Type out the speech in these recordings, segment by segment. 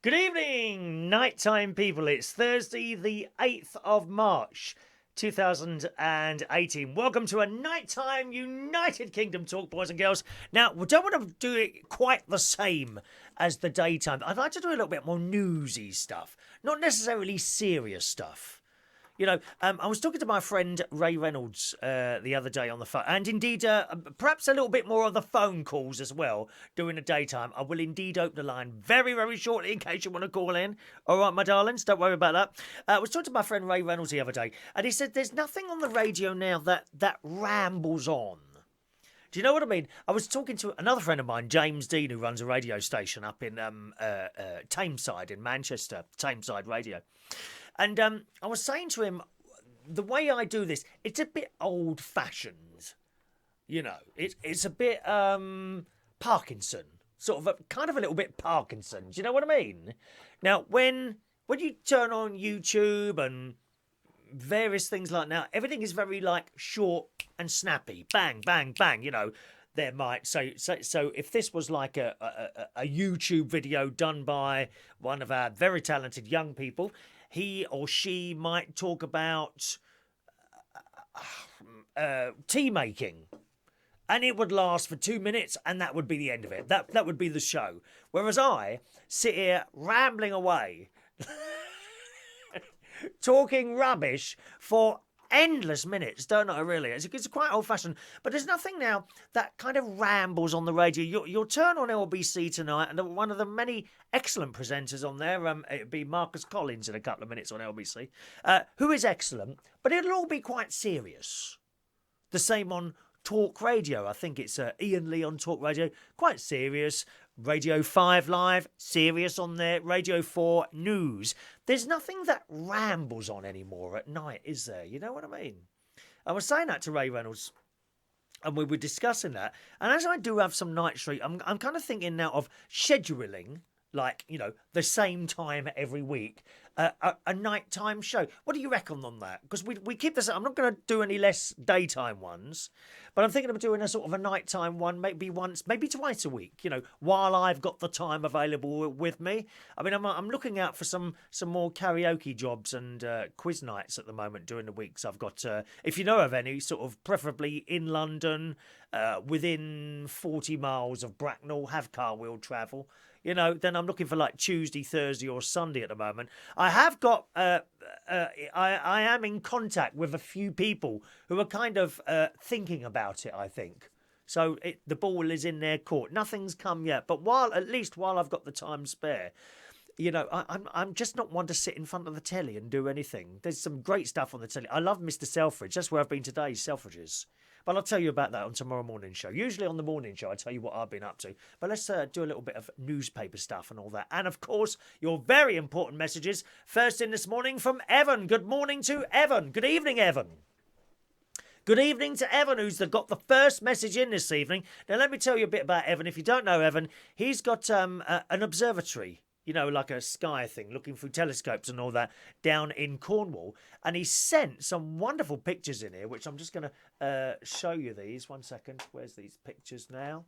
Good evening, nighttime people. It's Thursday, the 8th of March, 2018. Welcome to a nighttime United Kingdom talk, boys and girls. Now, we don't want to do it quite the same as the daytime. I'd like to do a little bit more newsy stuff, not necessarily serious stuff. I was talking to my friend Ray Reynolds the other day on the phone, and indeed, perhaps a little bit more of the phone calls as well during the daytime. I will indeed open the line very, very shortly in case you want to call in. All right, my darlings, don't worry about that. I was talking to my friend Ray Reynolds the other day, and he said there's nothing on the radio now that rambles on. Do you know what I mean? I was talking to another friend of mine, James Dean, who runs a radio station up in Tameside in Manchester, Tameside Radio. And I was saying to him, the way I do this, it's a bit old-fashioned. It's a bit Parkinson, kind of a little bit Parkinson. Do you know what I mean? Now, when you turn on YouTube and various things like that, everything is very short and snappy, bang, bang, bang. There might so if this was like a YouTube video done by one of our very talented young people, he or she might talk about tea making, and it would last for 2 minutes, and that would be the end of it. That would be the show. Whereas I sit here rambling away, talking rubbish for endless minutes, don't I, really? It's quite old-fashioned. But there's nothing now that kind of rambles on the radio. You'll turn on LBC tonight, and one of the many excellent presenters on there, it'll be Marcus Collins in a couple of minutes on LBC, who is excellent, but it'll all be quite serious. The same on Talk Radio. I think it's Ian Lee on Talk Radio, quite serious. Radio 5 Live, serious on there. Radio 4 News. There's nothing that rambles on anymore at night, is there? You know what I mean? I was saying that to Ray Reynolds, and we were discussing that. And as I do have some night street, I'm kind of thinking now of scheduling, the same time every week, a nighttime show. What do you reckon on that? Because we keep this. I'm not going to do any less daytime ones, but I'm thinking of doing a sort of a nighttime one, maybe once, maybe twice a week. While I've got the time available with me. I mean, I'm looking out for some more karaoke jobs and quiz nights at the moment during the weeks. I've got, if you know of any, sort of preferably in London, within 40 miles of Bracknell, have car wheel travel. Then I'm looking for Tuesday, Thursday or Sunday at the moment. I have got, I am in contact with a few people who are kind of thinking about it, I think. So the ball is in their court. Nothing's come yet. But at least while I've got the time spare, I'm just not one to sit in front of the telly and do anything. There's some great stuff on the telly. I love Mr. Selfridge. That's where I've been today, Selfridges. But I'll tell you about that on tomorrow morning show. Usually on the morning show, I tell you what I've been up to. But let's do a little bit of newspaper stuff and all that. And of course, your very important messages. First in this morning from Evan. Good morning to Evan. Good evening, Evan. Good evening to Evan, who's got the first message in this evening. Now, let me tell you a bit about Evan. If you don't know Evan, he's got an observatory. Like a sky thing, looking through telescopes and all that, down in Cornwall. And he sent some wonderful pictures in here, which I'm just going to show you these. 1 second. Where's these pictures now?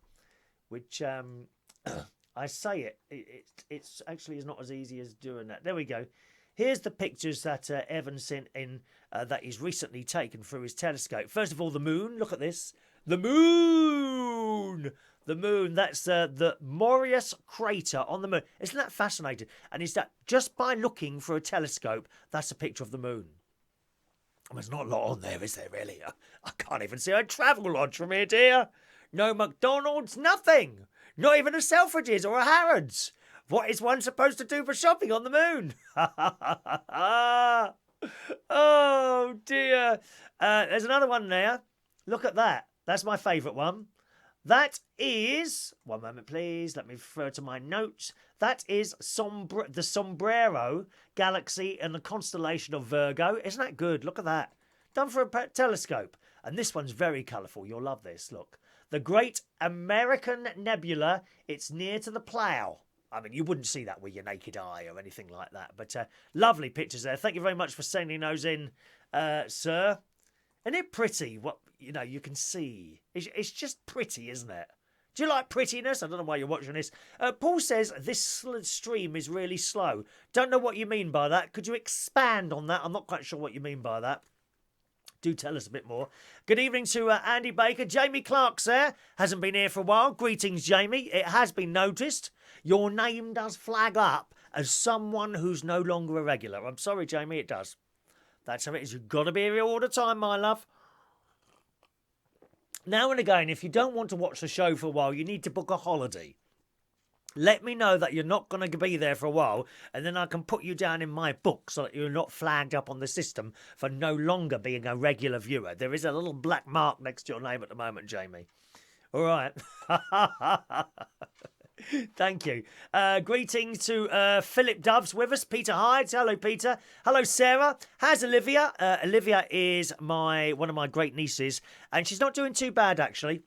Which, I say it's actually is not as easy as doing that. There we go. Here's the pictures that Evan sent in that he's recently taken through his telescope. First of all, the moon. Look at this. The moon! The moon, that's the Marius crater on the moon. Isn't that fascinating? And is that just by looking through a telescope, that's a picture of the moon? I mean, there's not a lot on there, is there, really? I can't even see a travel lodge from here, dear. No McDonald's, nothing. Not even a Selfridges or a Harrods. What is one supposed to do for shopping on the moon? Oh, dear. There's another one there. Look at that. That's my favourite one. That is, one moment please, let me refer to my notes. That is the Sombrero Galaxy and the constellation of Virgo. Isn't that good? Look at that. Done for a telescope. And this one's very colourful. You'll love this. Look. The Great American Nebula. It's near to the Plough. I mean, you wouldn't see that with your naked eye or anything like that. But lovely pictures there. Thank you very much for sending those in, sir. Isn't it pretty? What you can see. It's just pretty, isn't it? Do you like prettiness? I don't know why you're watching this. Paul says this stream is really slow. Don't know what you mean by that. Could you expand on that? I'm not quite sure what you mean by that. Do tell us a bit more. Good evening to Andy Baker. Jamie Clark's there. Hasn't been here for a while. Greetings, Jamie. It has been noticed. Your name does flag up as someone who's no longer a regular. I'm sorry, Jamie, it does. That's how it is. You've got to be here all the time, my love. Now and again, if you don't want to watch the show for a while, you need to book a holiday. Let me know that you're not going to be there for a while, and then I can put you down in my book so that you're not flagged up on the system for no longer being a regular viewer. There is a little black mark next to your name at the moment, Jamie. All right. Thank you. Greetings to Phillip Doves with us. Peter hides. Hello, Peter. Hello, Sarah. How's Olivia? Olivia is one of my great nieces, and she's not doing too bad, actually.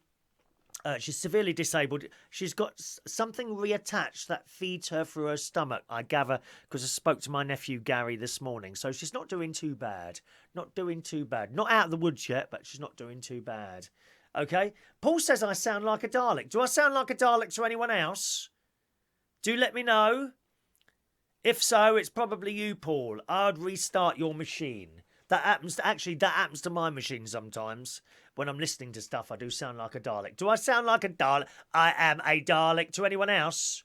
She's severely disabled. She's got something reattached that feeds her through her stomach, I gather, because I spoke to my nephew Gary this morning. So she's not doing too bad. Not doing too bad. Not out of the woods yet, but she's not doing too bad. Okay? Paul says I sound like a Dalek. Do I sound like a Dalek to anyone else? Do let me know. If so, it's probably you, Paul. I'd restart your machine. That happens to my machine sometimes. When I'm listening to stuff, I do sound like a Dalek. Do I sound like a Dalek? I am a Dalek to anyone else.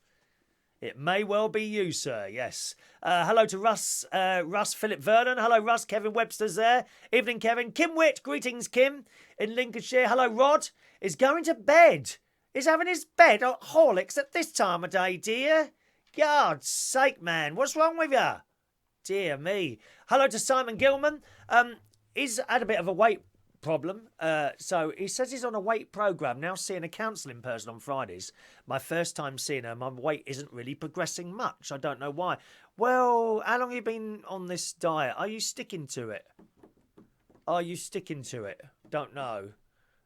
It may well be you, sir, yes. Hello to Russ, Phillip, Vernon. Hello, Russ. Kevin Webster's there. Evening, Kevin. Kim Witt. Greetings, Kim. In Lincolnshire. Hello, Rod. Is going to bed. Is having his bed at Horlicks at this time of day, dear. God's sake, man. What's wrong with you? Dear me. Hello to Simon Gilman. He's had a bit of a weight problem. So he says he's on a weight programme. Now seeing a counselling person on Fridays. My first time seeing her, my weight isn't really progressing much. I don't know why. Well, how long have you been on this diet? Are you sticking to it? Don't know.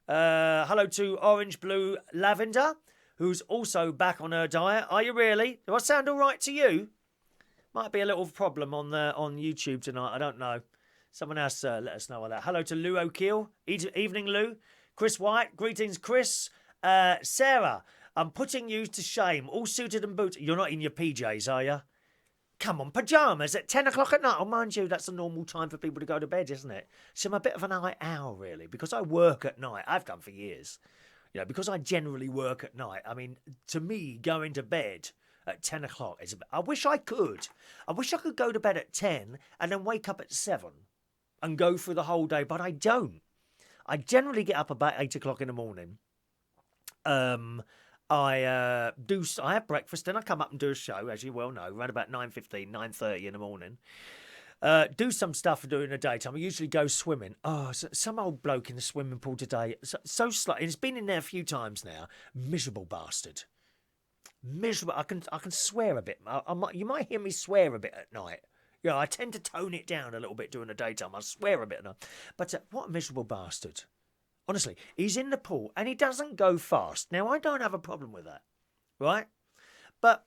Hello to Orange Blue Lavender, who's also back on her diet. Are you really? Do I sound all right to you? Might be a little problem on YouTube tonight. I don't know. Someone else let us know on that. Hello to Lou O'Keel. Evening, Lou. Chris White. Greetings, Chris. Sarah, I'm putting you to shame. All suited and booted. You're not in your PJs, are you? Come on, pyjamas at 10 o'clock at night. Oh, mind you, that's a normal time for people to go to bed, isn't it? So I'm a bit of a night owl, really, because I work at night. I've done for years. You know, because I generally work at night. I mean, to me, going to bed at 10 o'clock is a bit... I wish I could. I wish I could go to bed at 10 and then wake up at 7 and go through the whole day, but I don't. I generally get up about 8 o'clock in the morning. I have breakfast, then I come up and do a show, as you well know, around about 9:15, 9:30 in the morning. Do some stuff during the daytime. I usually go swimming. Oh, some old bloke in the swimming pool today. So slow. He's been in there a few times now. Miserable bastard. Miserable. I can swear a bit. You might hear me swear a bit at night. Yeah, I tend to tone it down a little bit during the daytime. I swear a bit enough. But what a miserable bastard. Honestly, he's in the pool and he doesn't go fast. Now, I don't have a problem with that, right? But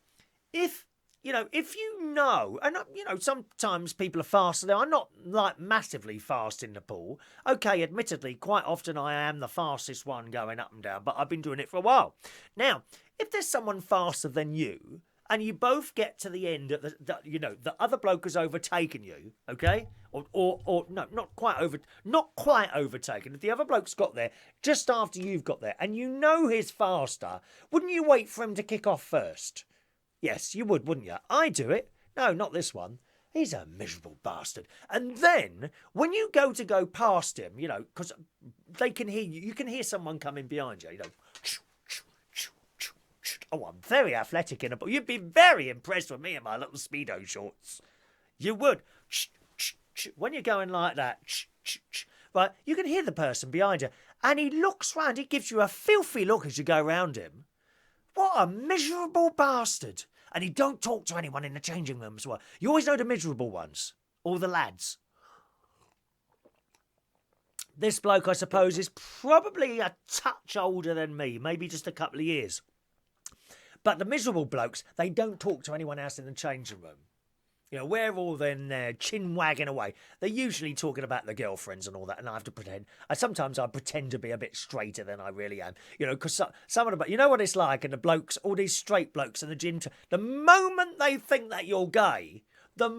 if you know, and sometimes people are faster. I'm not like massively fast in the pool. Okay, admittedly, quite often I am the fastest one going up and down, but I've been doing it for a while. Now, if there's someone faster than you, and you both get to the end, the other bloke has overtaken you, okay? Or no, not quite overtaken. If the other bloke's got there just after you've got there, and you know he's faster, wouldn't you wait for him to kick off first? Yes, you would, wouldn't you? I do it. No, not this one. He's a miserable bastard. And then, when you go past him, because they can hear you, you can hear someone coming behind you, Oh, I'm very athletic in a book. You'd be very impressed with me in my little Speedo shorts. You would. When you're going like that, right, you can hear the person behind you. And he looks round. He gives you a filthy look as you go round him. What a miserable bastard. And he don't talk to anyone in the changing room as well. You always know the miserable ones. All the lads. This bloke, I suppose, is probably a touch older than me. Maybe just a couple of years. But the miserable blokes, they don't talk to anyone else in the changing room. You know, we're all then chin wagging away. They're usually talking about their girlfriends and all that, and I have to pretend. Sometimes I pretend to be a bit straighter than I really am. You know, because some of the, you know what it's like, and the blokes, all these straight blokes in the gym, the moment they think that you're gay, they're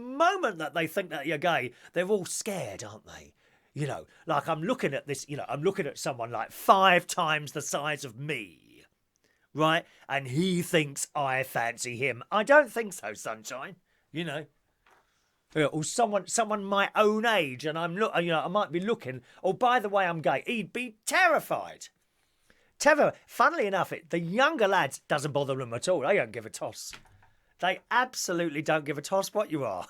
all scared, aren't they? You know, like I'm looking at this, I'm looking at someone like 5 times the size of me, right? And he thinks I fancy him. I don't think so, sunshine. You know. Or someone my own age, and I might be looking. Oh, by the way, I'm gay. He'd be terrified. Funnily enough, the younger lads doesn't bother them at all. They don't give a toss. They absolutely don't give a toss what you are.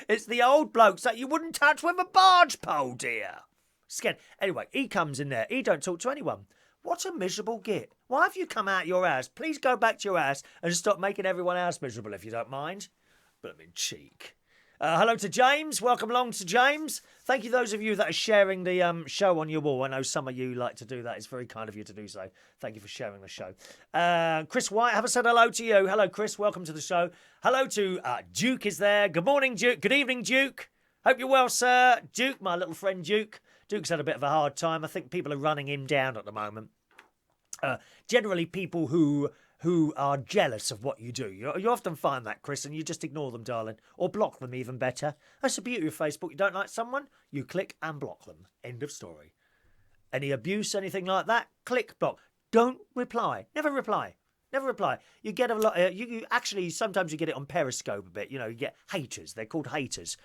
It's the old blokes that you wouldn't touch with a barge pole, dear. Scared. Anyway, he comes in there. He don't talk to anyone. What a miserable git. Why have you come out your house? Please go back to your house and stop making everyone else miserable if you don't mind. But I'm in cheek. Hello to James. Welcome along to James. Thank you, those of you that are sharing the show on your wall. I know some of you like to do that. It's very kind of you to do so. Thank you for sharing the show. Chris White, have I said hello to you? Hello, Chris. Welcome to the show. Hello to Duke is there. Good morning, Duke. Good evening, Duke. Hope you're well, sir. Duke, my little friend Duke. Duke's had a bit of a hard time. I think people are running him down at the moment. Generally, people who are jealous of what you do. You often find that, Chris, and you just ignore them, darling. Or block them, even better. That's the beauty of Facebook. You don't like someone, you click and block them. End of story. Any abuse, anything like that, click, block. Don't reply. Never reply. Never reply. You get a lot... you actually, sometimes you get it on Periscope a bit. You know, you get haters. They're called haters.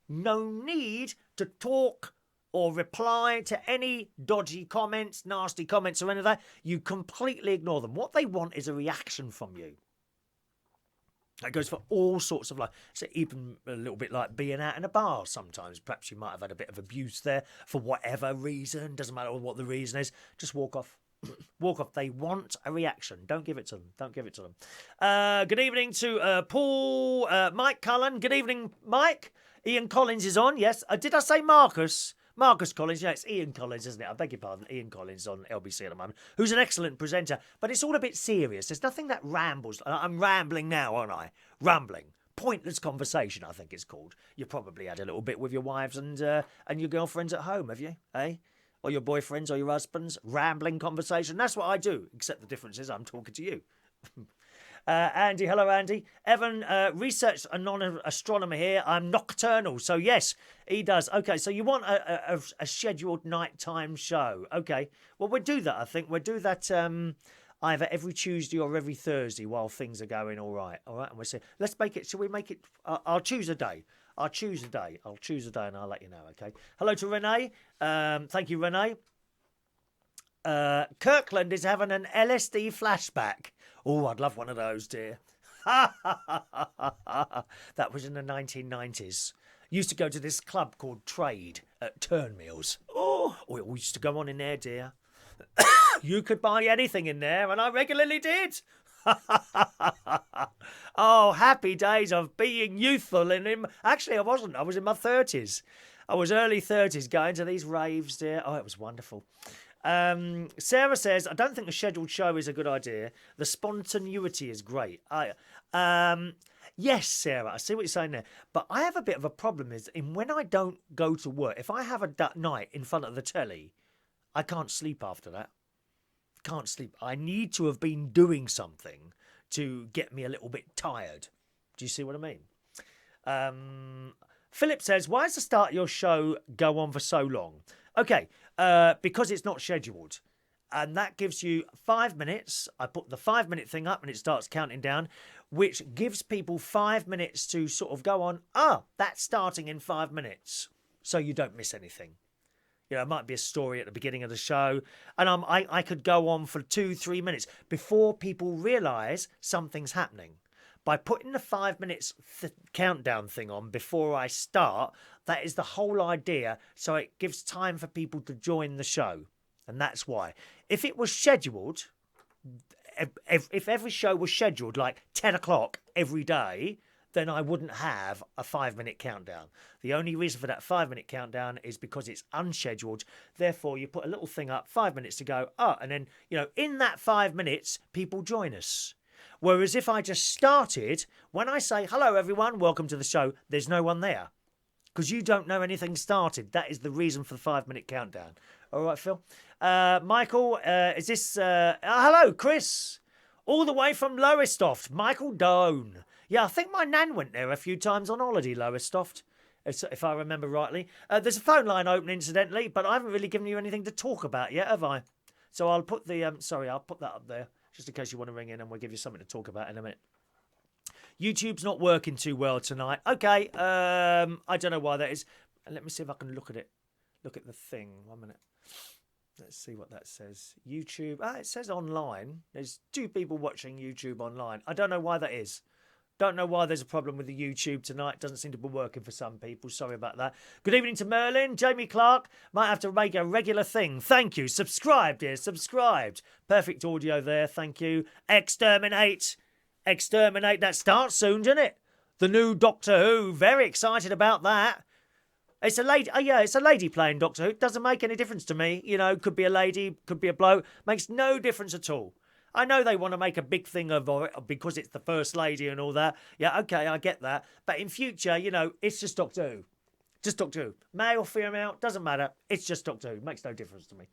No need to talk or reply to any dodgy comments, nasty comments or any of that. You completely ignore them. What they want is a reaction from you. That goes for all sorts of life. So even a little bit like being out in a bar sometimes. Perhaps you might have had a bit of abuse there for whatever reason. Doesn't matter what the reason is. Just walk off. Walk off. They want a reaction. Don't give it to them. Don't give it to them. Good evening to Paul, Mike Cullen. Good evening, Mike. Ian Collins is on. Yes. Did I say Marcus? Marcus Collins, yeah, it's Ian Collins, isn't it? I beg your pardon, Ian Collins on LBC at the moment, who's an excellent presenter, but it's all a bit serious. There's nothing that rambles. I'm rambling now, aren't I? Rambling. Pointless conversation, I think it's called. You probably had a little bit with your wives and your girlfriends at home, have you? Eh? Or your boyfriends or your husbands? Rambling conversation. That's what I do, except the difference is I'm talking to you. Andy, hello Andy. Evan, research astronomer here. I'm nocturnal, so yes, he does. Okay, so you want a scheduled nighttime show. Okay, well we'll do that, I think. We'll do that either every Tuesday or every Thursday while things are going all right. All right, and we'll see. Let's make it, shall we make it, I'll choose a day. I'll choose a day and I'll let you know, okay? Hello to Renee. Thank you, Renee. Kirkland is having an LSD flashback. Oh, I'd love one of those, dear. That was in the 1990s. Used to go to this club called Trade at Turnmills. Oh, it all used to go on in there, dear. You could buy anything in there, and I regularly did. Oh, happy days of being youthful. Actually, I wasn't. I was in my 30s. I was early 30s going to these raves, dear. Oh, it was wonderful. Sarah says, I don't think a scheduled show is a good idea. The spontaneity is great. Yes, Sarah, I see what you're saying there. But I have a bit of a problem when I don't go to work, if I have a night in front of the telly, I can't sleep after that. Can't sleep. I need to have been doing something to get me a little bit tired. Do you see what I mean? Phillip says, why does the start of your show go on for so long? Okay, because it's not scheduled. And that gives you 5 minutes. I put the 5-minute thing up and it starts counting down, which gives people 5 minutes to sort of go on, that's starting in 5 minutes. So you don't miss anything. You know, it might be a story at the beginning of the show, and I could go on for 2-3 minutes before people realise something's happening. By putting the 5 minutes countdown thing on before I start, that is the whole idea, so it gives time for people to join the show. And that's why. If it was scheduled, if every show was scheduled like 10 o'clock every day, then I wouldn't have a 5-minute countdown. The only reason for that 5-minute countdown is because it's unscheduled. Therefore, you put a little thing up, 5 minutes to go. And then, in that 5 minutes, people join us. Whereas if I just started, when I say, hello everyone, welcome to the show, there's no one there. Because you don't know anything started. That is the reason for the 5-minute countdown. All right, Phil. Michael, is this... hello, Chris. All the way from Lowestoft. Michael Doan. Yeah, I think my nan went there a few times on holiday, Lowestoft, if I remember rightly. There's a phone line open, incidentally, but I haven't really given you anything to talk about yet, have I? So I'll put the... I'll put that up there, just in case you want to ring in, and we'll give you something to talk about in a minute. YouTube's not working too well tonight. Okay, I don't know why that is. Let me see if I can look at it. Look at the thing. 1 minute. Let's see what that says. YouTube. It says online. There's 2 people watching YouTube online. I don't know why that is. Don't know why there's a problem with the YouTube tonight. Doesn't seem to be working for some people. Sorry about that. Good evening to Merlin. Jamie Clark. Might have to make a regular thing. Thank you. Subscribed, dear. Subscribed. Perfect audio there. Thank you. Exterminate. Exterminate. That starts soon, doesn't it? The new Doctor Who. Very excited about that. It's a lady. Oh, yeah, it's a lady playing Doctor Who. It doesn't make any difference to me. You know, could be a lady, could be a bloke. Makes no difference at all. I know they want to make a big thing of it because it's the First Lady and all that. Yeah, okay, I get that. But in future, you know, it's just Doctor Who. Just Doctor Who. Male, female, doesn't matter. It's just Doctor Who. Makes no difference to me.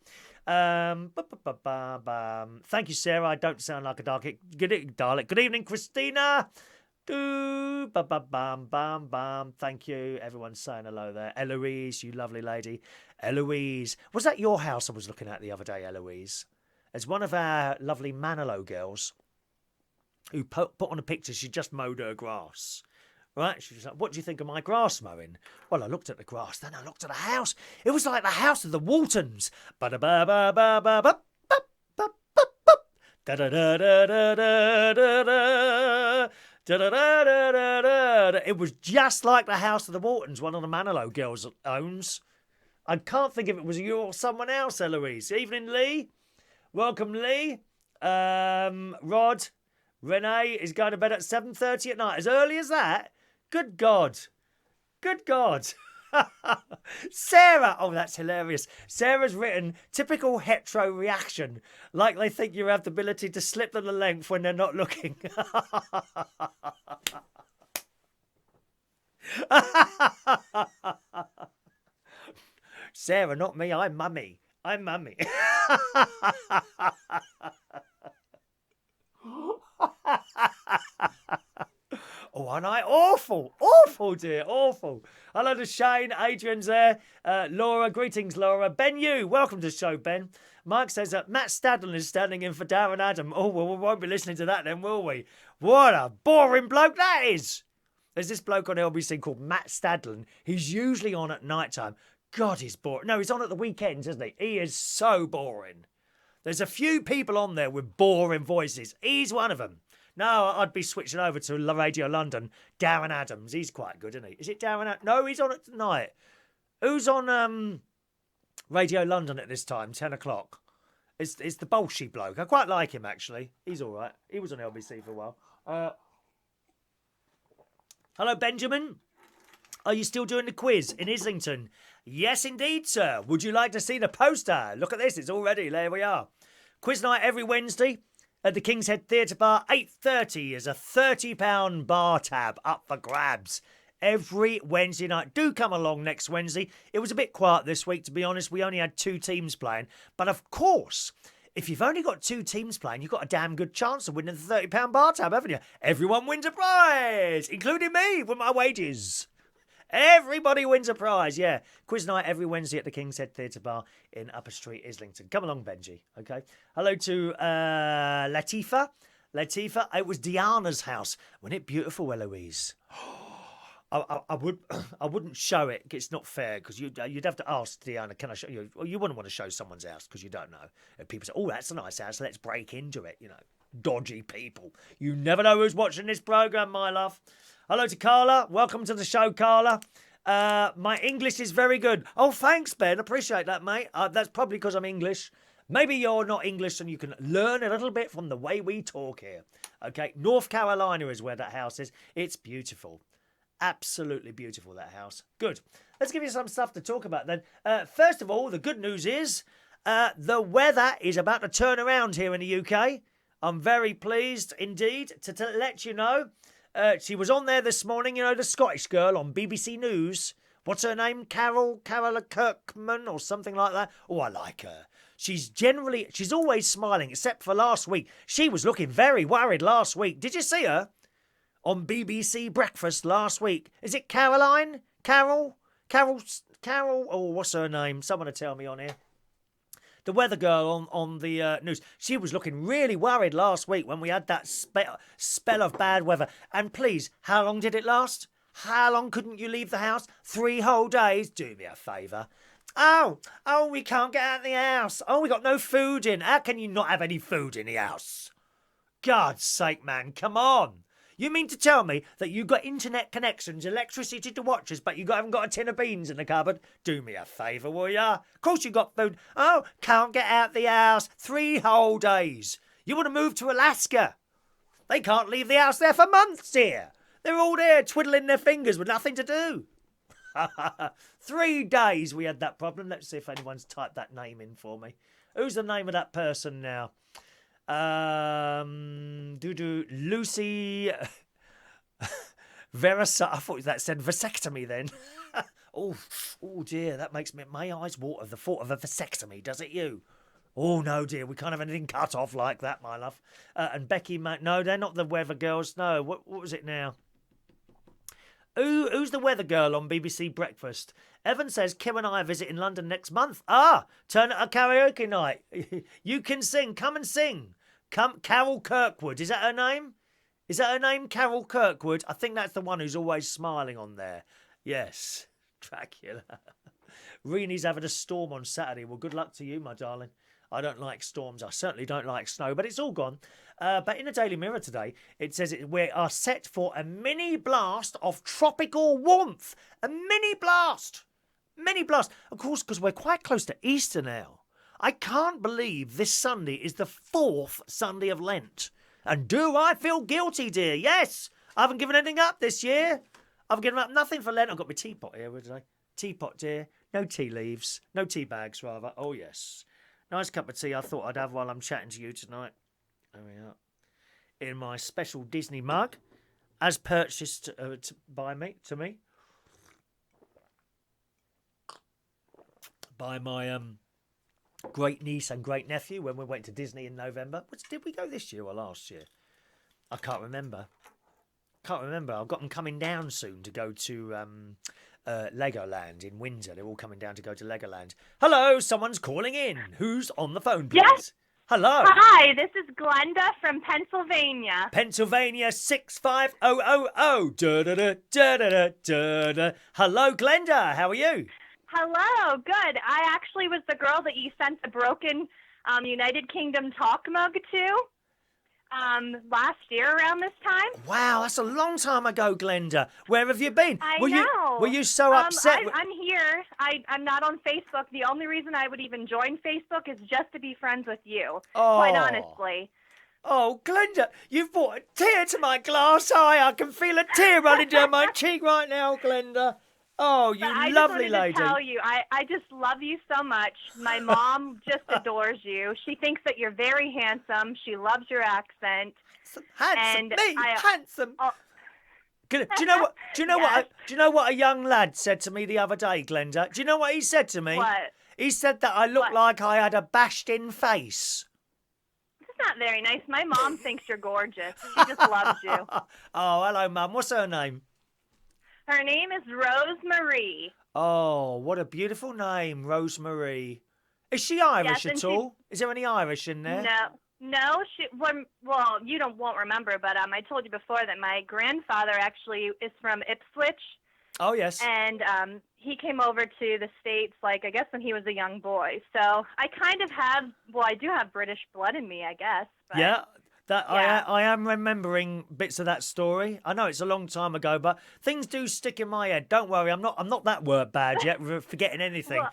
Thank you, Sarah. I don't sound like a Dalek. Good evening, Christina. Thank you. Everyone's saying hello there. Eloise, you lovely lady. Eloise. Was that your house I was looking at the other day, Eloise? As one of our lovely Manilow girls who put on a picture, she just mowed her grass. Right? She was like, what do you think of my grass mowing? Well, I looked at the grass, then I looked at the house. It was like the house of the Waltons. It was just like the house of the Waltons, one of the Manilow girls owns. I can't think if it was you or someone else, Eloise. Evening, Lee. Welcome, Lee. Rod. Renee is going to bed at 7:30 at night. As early as that? Good God. Good God. Sarah. Oh, that's hilarious. Sarah's written, typical hetero reaction. Like they think you have the ability to slip them the length when they're not looking. Sarah, not me. I'm mummy. I'm mummy. Oh, aren't I? Awful. Awful, dear. Awful. Hello to Shane. Adrian's there. Laura. Greetings, Laura. Ben Yu. Welcome to the show, Ben. Mike says that Matt Stadlen is standing in for Darren Adam. Oh, well, we won't be listening to that then, will we? What a boring bloke that is. There's this bloke on LBC called Matt Stadlen. He's usually on at night time. God, he's boring. No, he's on at the weekends, isn't he? He is so boring. There's a few people on there with boring voices. He's one of them. No, I'd be switching over to Radio London. Darren Adams. He's quite good, isn't he? Is it Darren Adams? No, he's on it tonight. Who's on Radio London at this time? 10 o'clock. It's the Bolshy bloke. I quite like him, actually. He's all right. He was on LBC for a while. Hello, Benjamin. Are you still doing the quiz in Islington? Yes, indeed, sir. Would you like to see the poster? Look at this. It's all ready. There we are. Quiz night every Wednesday at the King's Head Theatre Bar. 8:30 is a £30 bar tab up for grabs. Every Wednesday night. Do come along next Wednesday. It was a bit quiet this week, to be honest. We only had 2 teams playing. But of course, if you've only got 2 teams playing, you've got a damn good chance of winning the £30 bar tab, haven't you? Everyone wins a prize, including me with my wages. Everybody wins a prize, yeah. Quiz night every Wednesday at the King's Head Theatre Bar in Upper Street, Islington. Come along, Benji, okay? Hello to Latifa. Latifa, it was Diana's house. Wasn't it beautiful, Eloise? I wouldn't show it. It's not fair because you'd have to ask Diana, can I show you? Well, you wouldn't want to show someone's house because you don't know. And people say, oh, that's a nice house. Let's break into it, you know. Dodgy people. You never know who's watching this programme, my love. Hello to Carla. Welcome to the show, Carla. My English is very good. Oh, thanks, Ben. Appreciate that, mate. That's probably because I'm English. Maybe you're not English and you can learn a little bit from the way we talk here. Okay, North Carolina is where that house is. It's beautiful. Absolutely beautiful, that house. Good. Let's give you some stuff to talk about then. First of all, the good news is the weather is about to turn around here in the UK. I'm very pleased indeed to let you know. She was on there this morning, the Scottish girl on BBC News. What's her name? Carol Kirkman or something like that? Oh, I like her. She's always smiling, except for last week. She was looking very worried last week. Did you see her? On BBC Breakfast last week. Is it Caroline? Carol? Oh, what's her name? Someone to tell me on here. The weather girl on the news. She was looking really worried last week when we had that spell of bad weather. And please, how long did it last? How long couldn't you leave the house? 3 whole days? Do me a favour. Oh, we can't get out of the house. Oh, we got no food in. How can you not have any food in the house? God's sake, man, come on. You mean to tell me that you got internet connections, electricity to watch us, but you haven't got a tin of beans in the cupboard? Do me a favour, will ya? Of course you got food. Oh, can't get out the house. 3 whole days. You want to move to Alaska? They can't leave the house there for months here. They're all there twiddling their fingers with nothing to do. 3 days we had that problem. Let's see if anyone's typed that name in for me. Who's the name of that person now? Lucy Verasa. I thought that said vasectomy then. oh dear, that makes my eyes water. The thought of a vasectomy, does it you? Oh no, dear, we can't have anything cut off like that, my love. And Becky, no, they're not the weather girls. No, what was it now? Who's the weather girl on BBC Breakfast? Evan says Kim and I are visiting London next month. Turn it a karaoke night. You can sing. Come and sing. Come, Carol Kirkwood. Is that her name? Is that her name, Carol Kirkwood? I think that's the one who's always smiling on there. Yes, Dracula. Reenie's having a storm on Saturday. Well, good luck to you, my darling. I don't like storms. I certainly don't like snow, but it's all gone. But in the Daily Mirror today, it says we are set for a mini blast of tropical warmth. A mini blast. Mini blast. Of course, because we're quite close to Easter now. I can't believe this Sunday is the 4th Sunday of Lent. And do I feel guilty, dear? Yes. I haven't given anything up this year. I've given up nothing for Lent. I've got my teapot here today. Teapot, dear. No tea leaves. No tea bags, rather. Oh, yes. Nice cup of tea I thought I'd have while I'm chatting to you tonight. There we are. In my special Disney mug, as purchased by me, by my great niece and great nephew when we went to Disney in November. Did we go this year or last year? I can't remember. I've got them coming down soon to go to Legoland in Windsor. They're all coming down to go to Legoland. Hello, someone's calling in. Who's on the phone, please? Yes. Hello. Hi, this is Glenda from Pennsylvania. Pennsylvania 65000. Da-da-da-da-da-da-da. Hello, Glenda. How are you? Hello, good. I actually was the girl that you sent the broken United Kingdom talk mug to last year around this time. Wow, that's a long time ago, Glenda. Where have you been? I know. Were you so upset? I'm here. I'm not on Facebook. The only reason I would even join Facebook is just to be friends with you, quite honestly. Oh, Glenda, you've brought a tear to my glass eye. I can feel a tear running down my cheek right now, Glenda. Oh, you lovely lady. I just wanted to tell you, I just love you so much. My mom just adores you. She thinks that you're very handsome. She loves your accent. Handsome, and handsome. Oh. Do you know what? Do you know what a young lad said to me the other day, Glenda? Do you know what he said to me? What? He said that I look like I had a bashed-in face. That's not very nice. My mom thinks you're gorgeous. She just loves you. Oh, hello, Mum. What's her name? Her name is Rosemary. Oh, what a beautiful name, Rosemary. Is she Irish at all? Is there any Irish in there? No. Well, you won't remember, but I told you before that my grandfather actually is from Ipswich. Oh, yes. And he came over to the States, I guess when he was a young boy. So I kind of I do have British blood in me, I guess. But, yeah. Yeah. I am remembering bits of that story. I know it's a long time ago, but things do stick in my head. Don't worry, I'm not that word bad yet, forgetting anything. Well,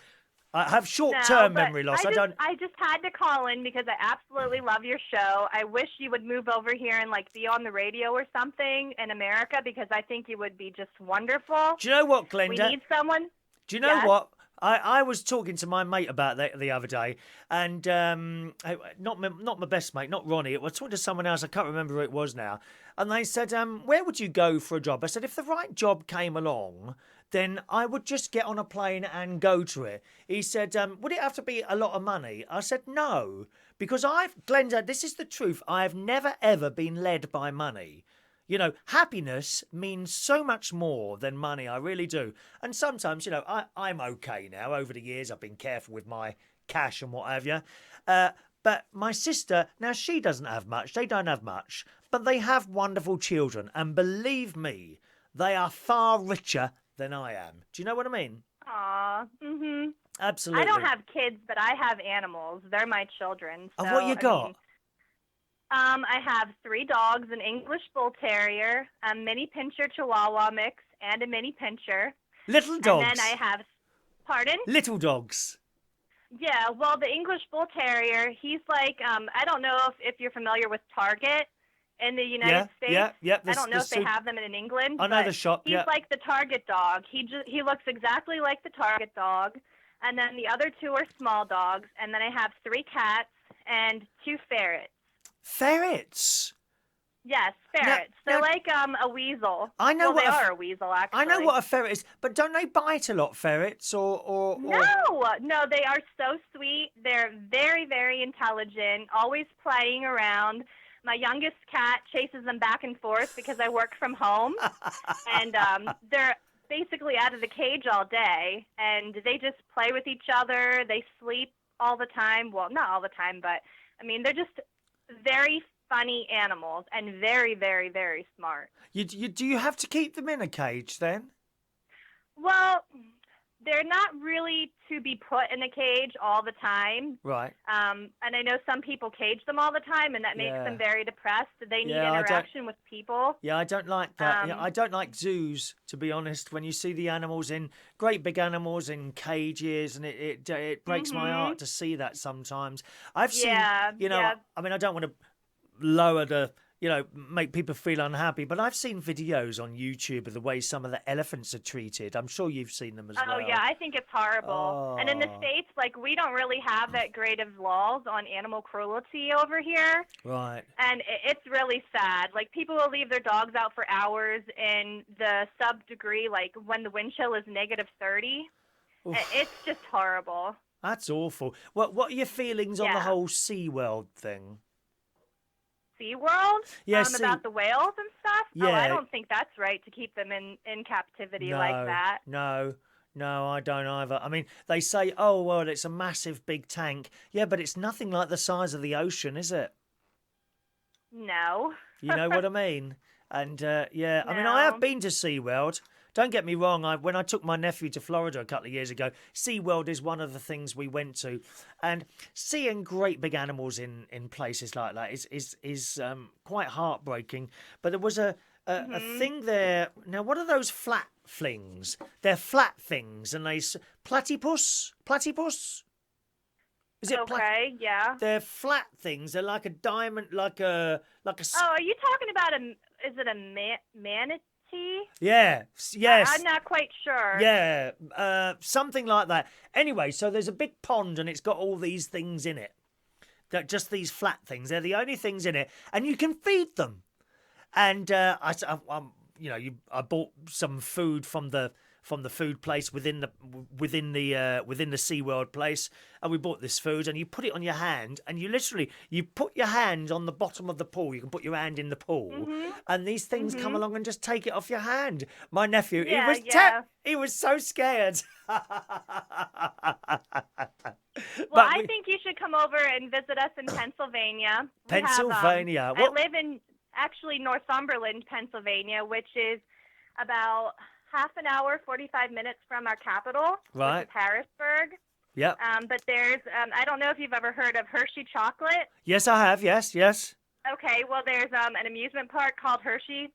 I have short-term memory loss. I just had to call in because I absolutely love your show. I wish you would move over here and be on the radio or something in America because I think you would be just wonderful. Do you know what, Glenda? We need someone. Do you know what? I was talking to my mate about that the other day, and not my best mate, not Ronnie. I was talking to someone else. I can't remember who it was now. And they said, "Where would you go for a job?" I said, "If the right job came along, then I would just get on a plane and go to it." He said, "Would it have to be a lot of money?" I said, "No, because Glenda, this is the truth. I have never ever been led by money." You know, happiness means so much more than money. I really do. And sometimes, I'm okay now. Over the years, I've been careful with my cash and what have you. But my sister, now she doesn't have much. They don't have much. But they have wonderful children. And believe me, they are far richer than I am. Do you know what I mean? Aw, mm-hmm. Absolutely. I don't have kids, but I have animals. They're my children. So, And what you got? I have 3 dogs, an English Bull Terrier, a mini Pinscher Chihuahua mix, and a mini Pinscher. Little dogs. And then I have, pardon? Little dogs. Yeah, well, the English Bull Terrier, he's like, I don't know if you're familiar with Target in the United States. Yeah. I don't know if they have them in England. I know the shop, He's like the Target dog. He looks exactly like the Target dog. And then the other 2 are small dogs. And then I have 3 cats and 2 ferrets. Ferrets? Yes, ferrets. They're like a weasel. I know they are a weasel, actually. I know what a ferret is, but don't they bite a lot, ferrets? Or... No, they are so sweet. They're very, very intelligent, always playing around. My youngest cat chases them back and forth because I work from home. And they're basically out of the cage all day, and they just play with each other. They sleep all the time. Well, not all the time, but, I mean, they're just very funny animals and very, very, very smart. Do you have to keep them in a cage then? Well, they're not really to be put in a cage all the time. Right. And I know some people cage them all the time, and that makes them very depressed. They need interaction with people. Yeah, I don't like that. I don't like zoos, to be honest. When you see the animals great big animals in cages, and it breaks my heart to see that sometimes. I've seen, I mean, I don't want to lower make people feel unhappy, but I've seen videos on YouTube of the way some of the elephants are treated. I'm sure you've seen them as well. Oh, yeah, I think it's horrible. Oh. And in the States, we don't really have that great of laws on animal cruelty over here. Right. And it's really sad. People will leave their dogs out for hours in the sub-degree, when the wind chill is -30. Oof. It's just horrible. That's awful. What are your feelings on the whole SeaWorld thing? SeaWorld? Yes. About the whales and stuff? Yeah. Oh, I don't think that's right to keep them in captivity like that. No, I don't either. I mean, they say, oh, well, it's a massive big tank. Yeah, but it's nothing like the size of the ocean, is it? No. You know what I mean? And, I mean, No. I have been to SeaWorld. Don't get me wrong, when I took my nephew to Florida a couple of years ago, SeaWorld is one of the things we went to. And seeing great big animals in places like that is quite heartbreaking. But there was a thing there. Now, what are those flat things? They're flat things, and platypus? Is it okay, yeah. They're flat things. They're like a diamond, like a. Oh, are you talking about is it a manatee? Yeah, yes. I'm not quite sure. Yeah, something like that. Anyway, so there's a big pond and it's got all these things in it. Just these flat things. They're the only things in it, and you can feed them. And I bought some food from the food place within the SeaWorld place, and we bought this food, and you put it on your hand, and you put your hand on the bottom of the pool. You can put your hand in the pool, and these things come along and just take it off your hand. My nephew, he was so scared. Well, I think you should come over and visit us in Pennsylvania. Pennsylvania. I live in actually Northumberland, Pennsylvania, which is about half an hour, 45 minutes from our capital, right? Which is Harrisburg. Yep. But there's, I don't know if you've ever heard of Hershey Chocolate. Yes, I have. Yes. Okay. Well, there's an amusement park called Hershey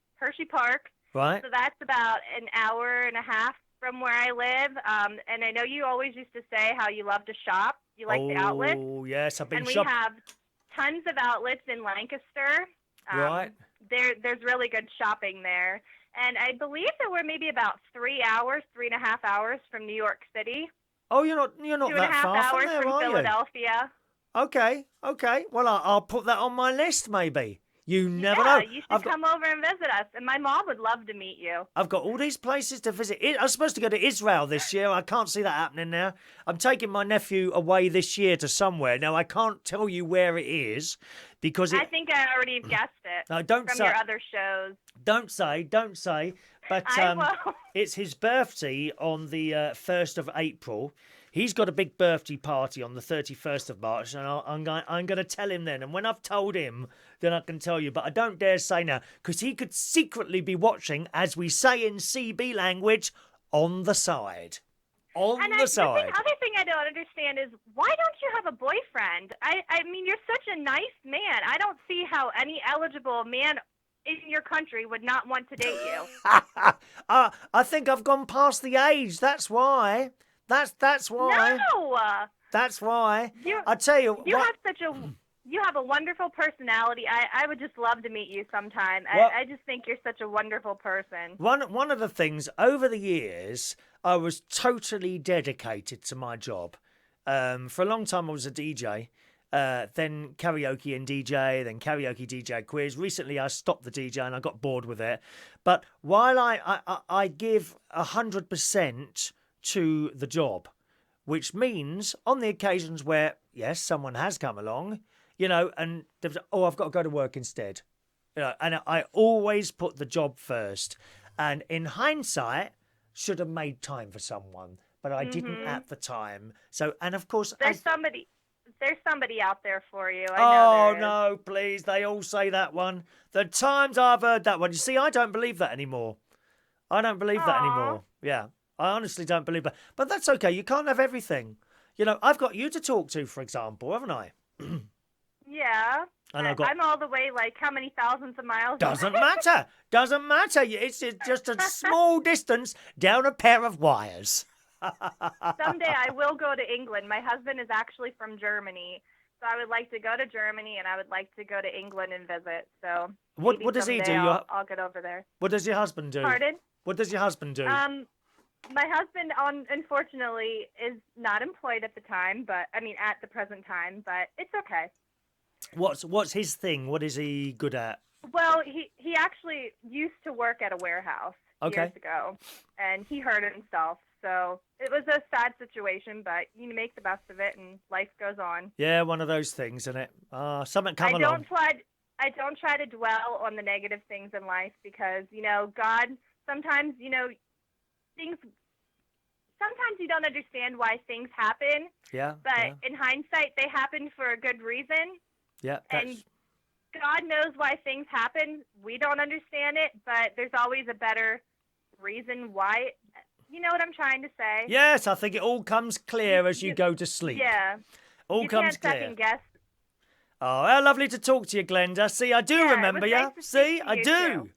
Park. Right. So that's about an hour and a half from where I live. And I know you always used to say how you love to shop. You like the outlets. Oh, yes, I've been shopping. And we have tons of outlets in Lancaster. Right. There's really good shopping there. And I believe that we're maybe about 3 hours, 3.5 hours from New York City. Oh, you're not Two and a that half far from hours there, from are you? Philadelphia. Okay. Well, I'll put that on my list, maybe. You never Yeah, know. you should come over and visit us. And my mom would love to meet you. I've got all these places to visit. I was supposed to go to Israel this year. I can't see that happening now. I'm taking my nephew away this year to somewhere. Now, I can't tell you where it is because I think I already guessed it No, don't from say. your other shows. Don't say. But I will. it's his birthday on the 1st of April. He's got a big birthday party on the 31st of March, and I'm going to tell him then. And when I've told him, then I can tell you. But I don't dare say now, because he could secretly be watching, as we say in CB language, on the side. The side. The other thing I don't understand is, why don't you have a boyfriend? I mean, you're such a nice man. I don't see how any eligible man in your country would not want to date you. I think I've gone past the age. That's why. That's why. No. That's why. I tell you. You have a wonderful personality. I would just love to meet you sometime. I just think you're such a wonderful person. One of the things over the years, I was totally dedicated to my job. For a long time, I was a DJ. Then karaoke and DJ, then karaoke DJ quiz. Recently, I stopped the DJ and I got bored with it. But while I give 100% to the job, which means on the occasions where, yes, someone has come along, and I've got to go to work instead. And I always put the job first. And in hindsight, should have made time for someone, but I didn't at the time. So, and of course, there's somebody out there for you. I know no, please. They all say that one. The times I've heard that one. You see, I don't believe that anymore. Yeah. I honestly don't believe that. But that's okay. You can't have everything. I've got you to talk to, for example, haven't I? Yeah. And I'm all the way, how many thousands of miles? Doesn't matter. It's just a small distance down a pair of wires. Someday I will go to England. My husband is actually from Germany. So I would like to go to Germany, and I would like to go to England and visit. So what does he do? I'll get over there. What does your husband do? Pardon? What does your husband do? My husband, unfortunately, is not employed at the time, at the present time, but it's okay. What's his thing? What is he good at? Well, he actually used to work at a warehouse years ago, and he hurt himself. So it was a sad situation, but you make the best of it, and life goes on. Yeah, one of those things, isn't it? Something come along. I don't try to dwell on the negative things in life because, God, sometimes, things. Sometimes you don't understand why things happen. Yeah. But in hindsight, they happen for a good reason. Yeah. And God knows why things happen. We don't understand it, but there's always a better reason why. You know what I'm trying to say? Yes, I think it all comes clear as you go to sleep. Yeah. All comes clear. You can't second guess. Oh, how lovely to talk to you, Glenda. See, I do remember you. Nice See, I do. Too.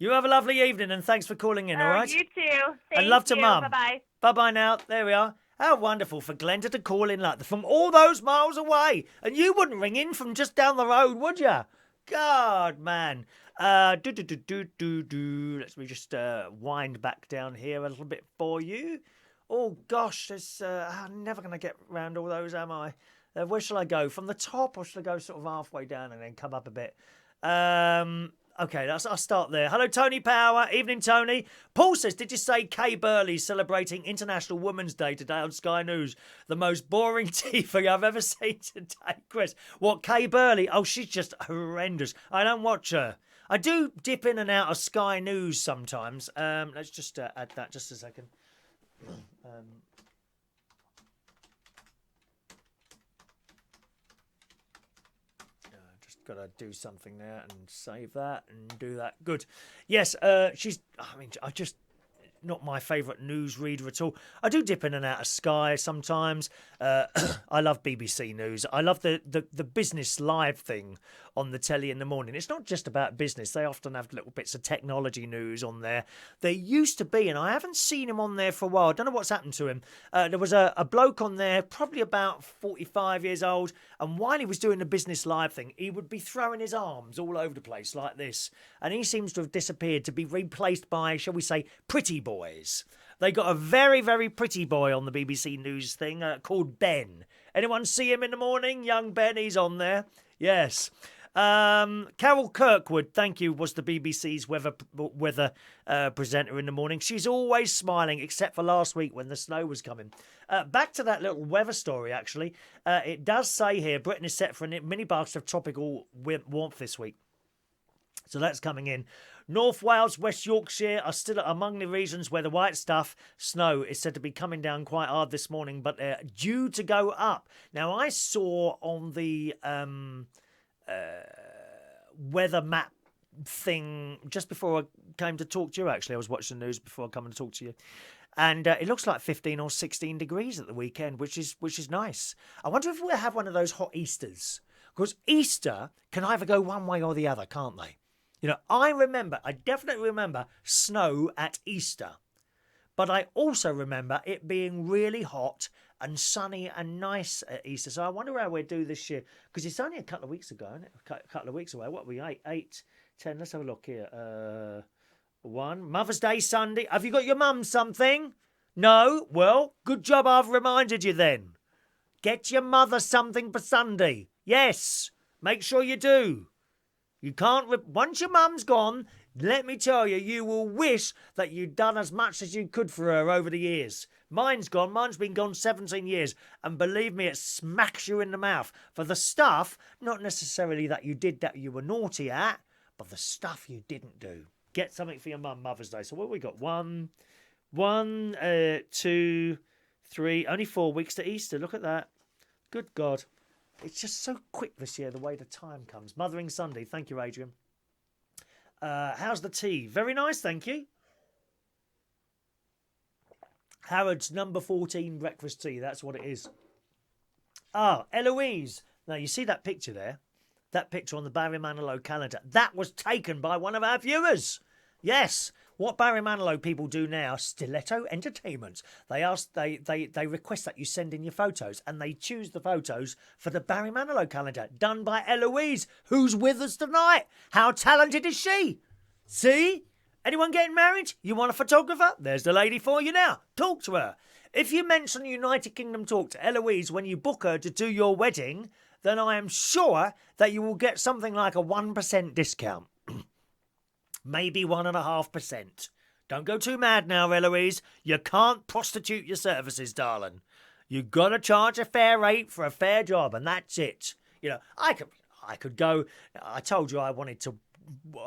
You have a lovely evening, and thanks for calling in, all right? You too. And love to Mum. Bye-bye. Bye-bye now. There we are. How wonderful for Glenda to call in like that from all those miles away. And you wouldn't ring in from just down the road, would you? God, man. Let me just wind back down here a little bit for you. Oh, gosh, I'm never going to get round all those, am I? Where shall I go? From the top, or shall I go sort of halfway down and then come up a bit? Okay, I'll start there. Hello, Tony Power. Evening, Tony. Paul says, did you say Kay Burley's celebrating International Women's Day today on Sky News? The most boring TV I've ever seen today, Chris. What, Kay Burley? Oh, she's just horrendous. I don't watch her. I do dip in and out of Sky News sometimes. Let's just add that just a second. Got to do something there and save that and do that. Good. Yes, I just not my favourite news reader at all. I do dip in and out of Sky sometimes. I love BBC News. I love the business live thing on the telly in the morning. It's not just about business. They often have little bits of technology news on there. There used to be, and I haven't seen him on there for a while. I don't know what's happened to him. There was a bloke on there, probably about 45 years old, and while he was doing the business live thing, he would be throwing his arms all over the place like this. And he seems to have disappeared to be replaced by, shall we say, Pretty boys. They got a very, very pretty boy on the BBC News thing called Ben. Anyone see him in the morning? Young Ben, he's on there. Yes. Carol Kirkwood, thank you, was the BBC's weather presenter in the morning. She's always smiling, except for last week when the snow was coming. Back to that little weather story, actually. It does say here, Britain is set for a mini burst of tropical warmth this week. So that's coming in. North Wales, West Yorkshire are still among the regions where the white stuff, snow, is said to be coming down quite hard this morning, but they're due to go up. Now, I saw on the weather map thing just before I came to talk to you, actually. I was watching the news before I come and talk to you. And it looks like 15 or 16 degrees at the weekend, which is nice. I wonder if we'll have one of those hot Easters. Because Easter can either go one way or the other, can't they? You know, I definitely remember snow at Easter. But I also remember it being really hot and sunny and nice at Easter. So I wonder how we'll do this year. Because it's only a couple of weeks ago, isn't it? A couple of weeks away. What are we, 8, 10? Let's have a look here. 1. Mother's Day Sunday. Have you got your mum something? No? Well, good job I've reminded you then. Get your mother something for Sunday. Yes. Make sure you do. You can't... Once your mum's gone, let me tell you, you will wish that you'd done as much as you could for her over the years. Mine's gone. Mine's been gone 17 years. And believe me, it smacks you in the mouth for the stuff, not necessarily that you did that you were naughty at, but the stuff you didn't do. Get something for your mum Mother's Day. So what have we got? 1, 2, 3. Only 4 weeks to Easter. Look at that. Good God. It's just so quick this year, the way the time comes. Mothering Sunday. Thank you, Adrian. How's the tea? Very nice, thank you. Harrods number 14 breakfast tea. That's what it is. Ah, Eloise. Now, you see that picture there? That picture on the Barry Manilow calendar. That was taken by one of our viewers. Yes. What Barry Manilow people do now, Stiletto Entertainment. They request that you send in your photos, and they choose the photos for the Barry Manilow calendar, done by Eloise, who's with us tonight. How talented is she? See? Anyone getting married? You want a photographer? There's the lady for you now. Talk to her. If you mention United Kingdom Talk to Eloise when you book her to do your wedding, then I am sure that you will get something like a 1% discount. Maybe 1.5%. Don't go too mad now, Eloise. You can't prostitute your services, darling. You got to charge a fair rate for a fair job, and that's it. You know, I could go. I told you I wanted to.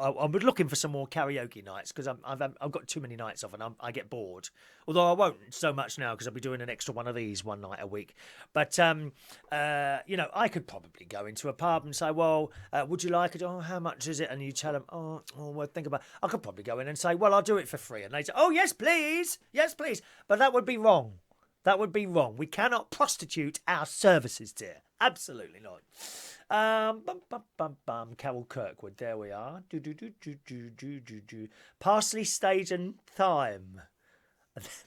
I was looking for some more karaoke nights because I've got too many nights off and I get bored. Although I won't so much now because I'll be doing an extra one of these one night a week. But you know, I could probably go into a pub and say, "Well, would you like it? Oh, how much is it?" And you tell them, "Oh, well, think about." I could probably go in and say, "Well, I'll do it for free," and they say, "Oh, yes, please, yes, please." But that would be wrong. That would be wrong. We cannot prostitute our services, dear. Absolutely not. Carol Kirkwood, there we are. Parsley, sage and thyme.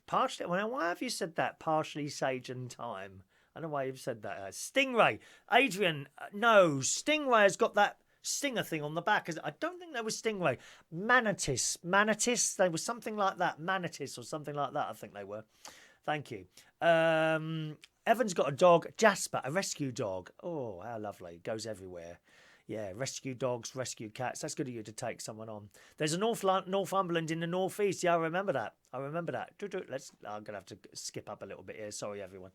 Partially. Well, why have you said that? Parsley, sage and thyme. I don't know why you've said that. Stingray. Adrian, no. Stingray has got that stinger thing on the back. I don't think that was Stingray. Manatis. They were something like that. Manatis or something like that, I think they were. Thank you. Evan's got a dog, Jasper, a rescue dog. Oh, how lovely. Goes everywhere. Yeah, rescue dogs, rescue cats. That's good of you to take someone on. There's a Northumberland in the northeast. Yeah, I remember that. I'm going to have to skip up a little bit here. Sorry, everyone.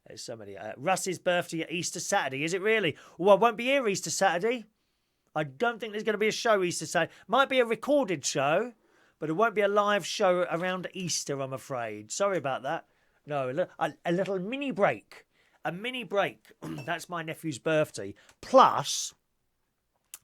There's so many. Russ's birthday at Easter Saturday. Is it really? Oh, I won't be here Easter Saturday. I don't think there's going to be a show Easter Saturday. Might be a recorded show, but it won't be a live show around Easter, I'm afraid. Sorry about that. No, a little mini break. A mini break. That's my nephew's birthday. Plus,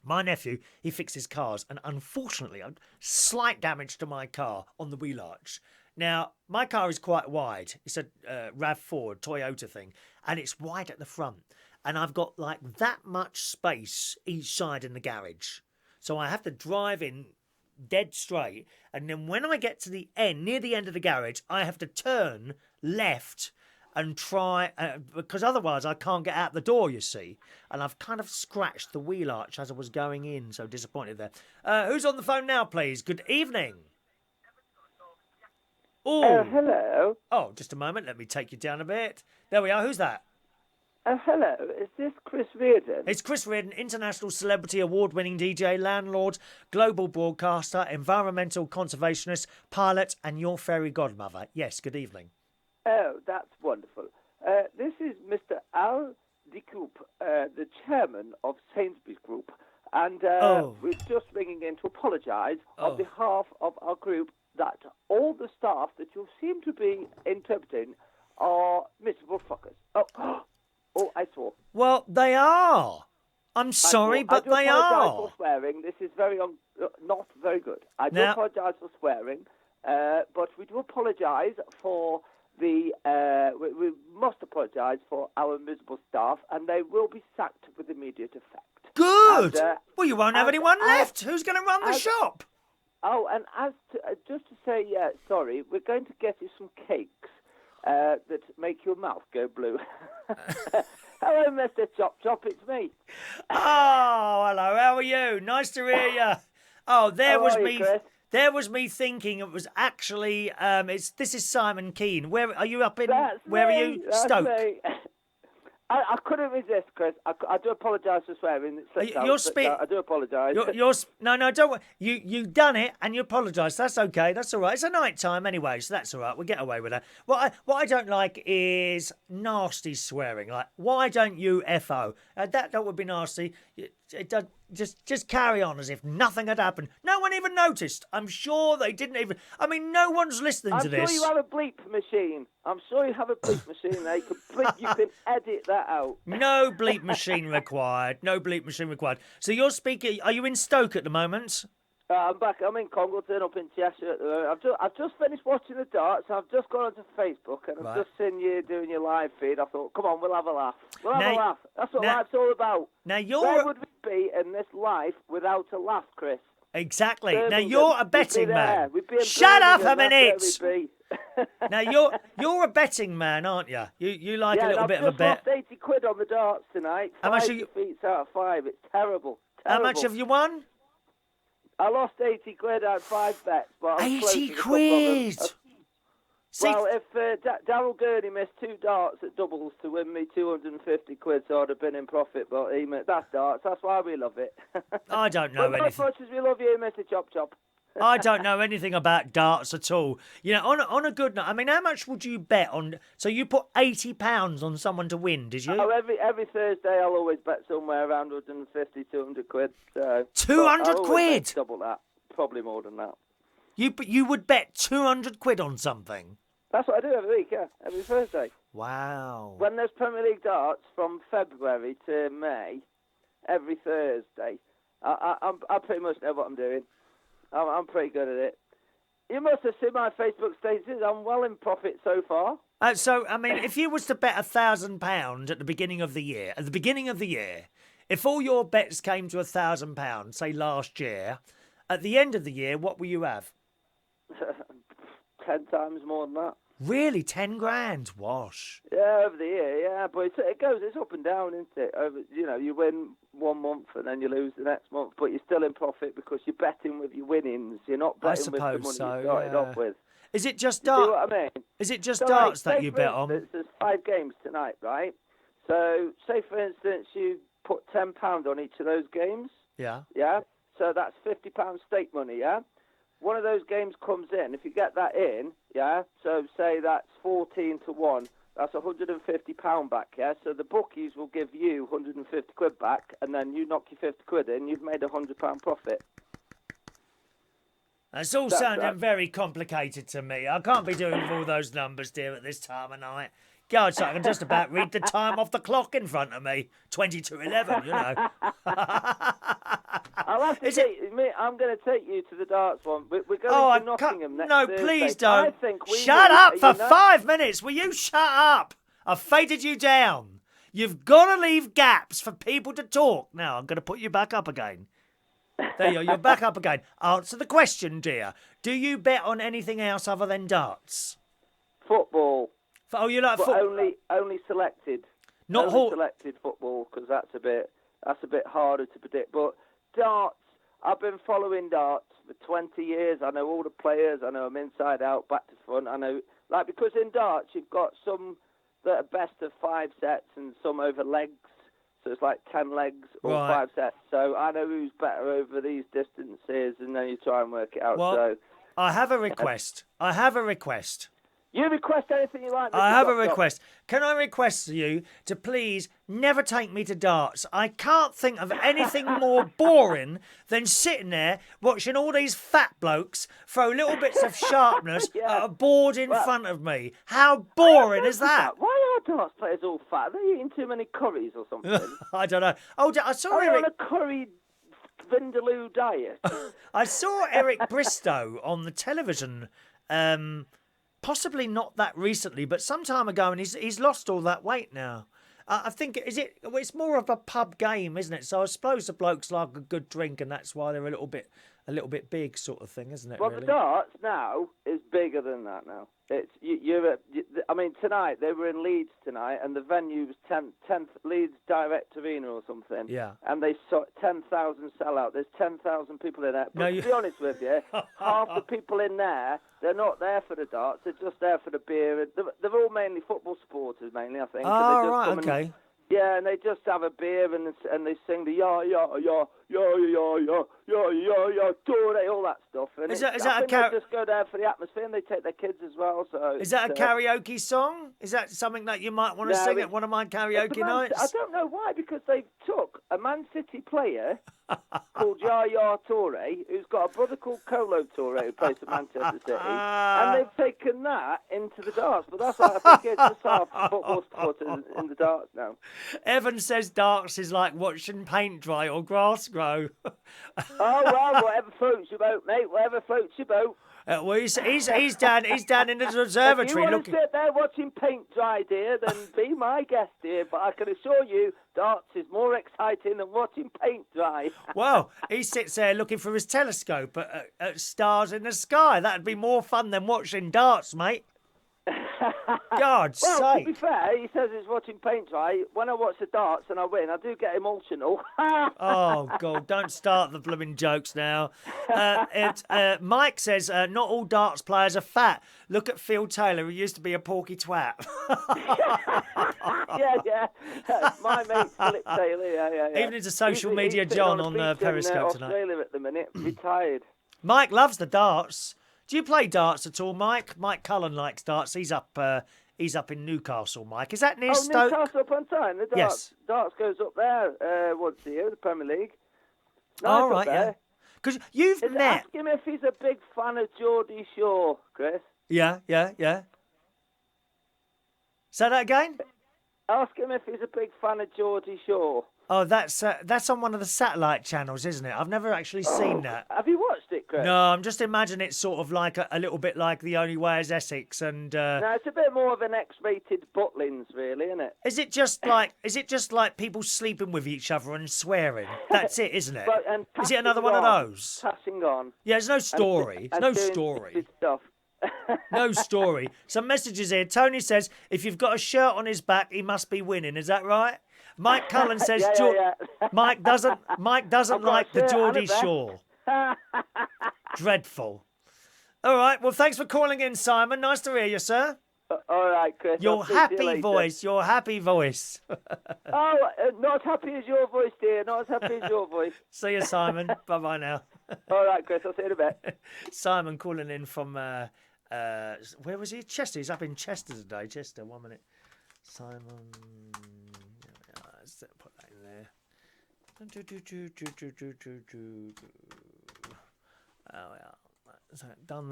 my nephew, he fixes cars. And unfortunately, slight damage to my car on the wheel arch. Now, my car is quite wide. It's a RAV4 Toyota thing. And it's wide at the front. And I've got like that much space each side in the garage. So I have to drive in dead straight, and then when I get to the end, near the end of the garage, I have to turn left and try, because otherwise I can't get out the door, you see. And I've kind of scratched the wheel arch as I was going in, so disappointed there. Who's on the phone now, please? Good evening. Oh, hello. oh, just a moment. Let me take you down a bit. There we are. Who's that? Hello. Is this Chris Reardon? It's Chris Reardon, international celebrity, award-winning DJ, landlord, global broadcaster, environmental conservationist, pilot, and your fairy godmother. Yes, good evening. Oh, that's wonderful. This is Mr. Al Decoup, the chairman of Sainsbury's Group, and we're just ringing in to apologise on behalf of our group that all the staff that you seem to be interpreting are miserable fuckers. Oh, I swore. Well, they are. I'm sorry, but they I do apologise are. for swearing. This is not very good. I do apologise for swearing, but we do apologise for we must apologise for our miserable staff, and they will be sacked with immediate effect. Good. Well, you won't have anyone left. Who's going to run the shop? Oh, and just to say, sorry, we're going to get you some cakes that make your mouth go blue. Hello, Mr. Chop Chop, it's me. Oh, hello, how are you? Nice to hear you. Oh, there was me thinking it was actually, this is Simon Keane. Where are you up in, That's where me, are you? that's Stoke? me. I couldn't resist, Chris. I do apologise for swearing. I do apologise. No, don't worry. You done it and you apologised. That's okay. That's all right. It's a night time anyway, so that's all right. We'll get away with that. What I don't like is nasty swearing. Like, why don't you FO? That would be nasty. It does. Just carry on as if nothing had happened. No one even noticed. I'm sure they didn't even. I mean, no one's listening to this. I'm sure you have a bleep machine. There. You can edit that out. No bleep machine required. No bleep machine required. So you're speaking. Are you in Stoke at the moment? I'm back. I'm in Congleton, up in Cheshire at the moment. I've just finished watching the darts. I've just gone onto Facebook and I've just seen you doing your live feed. I thought, come on, we'll have a laugh. That's what life's all about. Where would we be in this life without a laugh, Chris? Exactly. Birmingham. Now you're a betting man. Shut up a minute. Now you're a betting man, aren't you? You like a little bit of a bet. I've just lost 80 quid on the darts tonight. How much 5 defeats out of 5. It's terrible. How much have you won? I lost 80 quid out of 5 bets, but I was 80 quid. Well, if Darryl Gurney missed 2 darts at doubles to win me 250 quid, so I'd have been in profit. But that's darts. That's why we love it. I don't know anything. Not as much as we love you, Mr. Chop Chop. I don't know anything about darts at all. You know, on a good night. I mean, how much would you bet on? So you put £80 on someone to win, did you? Oh, every Thursday I'll always bet somewhere around 150, 200 quid. So 200 quid. Double that, probably more than that. You would bet 200 quid on something. That's what I do every week. Yeah, every Thursday. Wow. When there's Premier League darts from February to May, every Thursday, I pretty much know what I'm doing. I'm pretty good at it. You must have seen my Facebook statuses. I'm well in profit so far. So, I mean, if you was to bet £1,000 at the beginning of the year, if all your bets came to £1,000, say last year, at the end of the year, what will you have? 10 times more than that. Really? 10 grand? Wash. Yeah, over the year, yeah. But it's up and down, isn't it? You win one month and then you lose the next month, but you're still in profit because you're betting with your winnings. You're not betting with the money you started off with. Is it just darts? See what I mean? Is it just darts that you bet on? There's 5 games tonight, right? So, say for instance, you put £10 on each of those games. Yeah. Yeah. So that's £50 stake money. Yeah. One of those games comes in. If you get that in, yeah. So say that's 14-1. That's £150 back. Yeah. So the bookies will give you 150 quid back, and then you knock your 50 quid in. You've made £100 profit. It's all sounding very complicated to me. I can't be doing all those numbers, dear, at this time of night. God, so I can just about read the time off the clock in front of me. 20-11, you know. I'll have to I'm going to take you to the darts one. We're going to Nottingham next Thursday. Please don't. Shut up for 5 minutes. Will you shut up? I've faded you down. You've got to leave gaps for people to talk. Now, I'm going to put you back up again. There you are. You're back up again. Answer the question, dear. Do you bet on anything else other than football? Oh, you like football? Only selected. Selected football because that's a bit harder to predict. But darts, I've been following darts for 20 years. I know all the players. I know them inside out, back to front. I know, like, because in darts you've got some that are best of 5 sets and some over legs. So it's like 10 legs or 5 sets. So I know who's better over these distances, and then you try and work it out. Well, so I have a request. I have a request. You request anything you like. I have a request. Can I request you to please never take me to darts? I can't think of anything more boring than sitting there watching all these fat blokes throw little bits of sharpness at a board in front of me. How boring is that? Why are darts players all fat? Are they eating too many curries or something? I don't know. Oh, I saw Eric... Eric... on a curry vindaloo diet? I saw Eric Bristow on the television... possibly not that recently, but some time ago, and he's lost all that weight now. I think it's more of a pub game, isn't it? So I suppose the blokes like a good drink, and that's why they're a little bit big, sort of thing, isn't it? Well, really? the darts now is bigger than that now. It's I mean, tonight they were in Leeds tonight, and the venue was 10th Leeds Direct Arena or something. Yeah. And they saw 10,000 sellout. There's 10,000 people in there. But to be honest with you, half the people in there, they're not there for the darts. They're just there for the beer. They're all mainly football supporters, mainly, I think. Oh, right, okay. Yeah, and they just have a beer and they sing the ya ya ya ya ya ya ya ya ya Dore, all that stuff. And is I think they just go there for the atmosphere, and they take their kids as well. So is that a karaoke song? Is that something that you might want to sing at one of my karaoke nights? I don't know why, because they took a Man City player called Yaya Toure, who's got a brother called Colo Toure who plays for Manchester City, and they've taken that into the darts. But that's what I think it's just half football supporters in the darts now. Evan says darts is like watching paint dry or grass grow. Oh, well, whatever floats your boat, mate. Whatever floats your boat. Well, he's down in the observatory. If you want to sit there watching paint dry, dear, then be my guest, dear. But I can assure you, darts is more exciting than watching paint dry. Well, he sits there looking through his telescope at stars in the sky. That'd be more fun than watching darts, mate. God's sake. To be fair, he says he's watching paint dry. When I watch the darts and I win, I do get emotional. Oh, God, don't start the blooming jokes now. Mike says, not all darts players are fat. Look at Phil Taylor, who used to be a porky twat. yeah. My mate, Phillip Taylor, yeah. Even into social media John on Periscope tonight. Australia at the minute, retired. Mike loves the darts. Do you play darts at all, Mike? Mike Cullen likes darts. He's up in Newcastle, Mike. Is that near Stoke? Newcastle upon Tyne. The darts, yes. Darts goes up there once a year, the Premier League. Nice all right, yeah. Because you've met... Ask him if he's a big fan of Geordie Shore, Chris. Yeah. Say that again? Ask him if he's a big fan of Geordie Shore. Oh, that's on one of the satellite channels, isn't it? I've never actually seen that. Have you watched it, Chris? No, I'm just imagining it's sort of like a little bit like The Only Way is Essex, and no, it's a bit more of an X-rated Butlins, really, isn't it? Is it just like people sleeping with each other and swearing? That's it, isn't it? Is it another one of those? Passing on. Yeah, there's no story. There's no story. Stuff. No story. Some messages here. Tony says, if you've got a shirt on his back, he must be winning. Is that right? Mike Cullen says, yeah. Mike doesn't like the Geordie Shore. Dreadful. All right. Well, thanks for calling in, Simon. Nice to hear you, sir. All right, Chris. Your happy voice. Your happy voice. Oh, not as happy as your voice, dear. Not as happy as your voice. See you, Simon. Bye-bye now. All right, Chris. I'll see you in a bit. Simon calling in from, where was he? Chester. He's up in Chester today. Chester, 1 minute. Simon... Let's put that in there. Oh, yeah. Done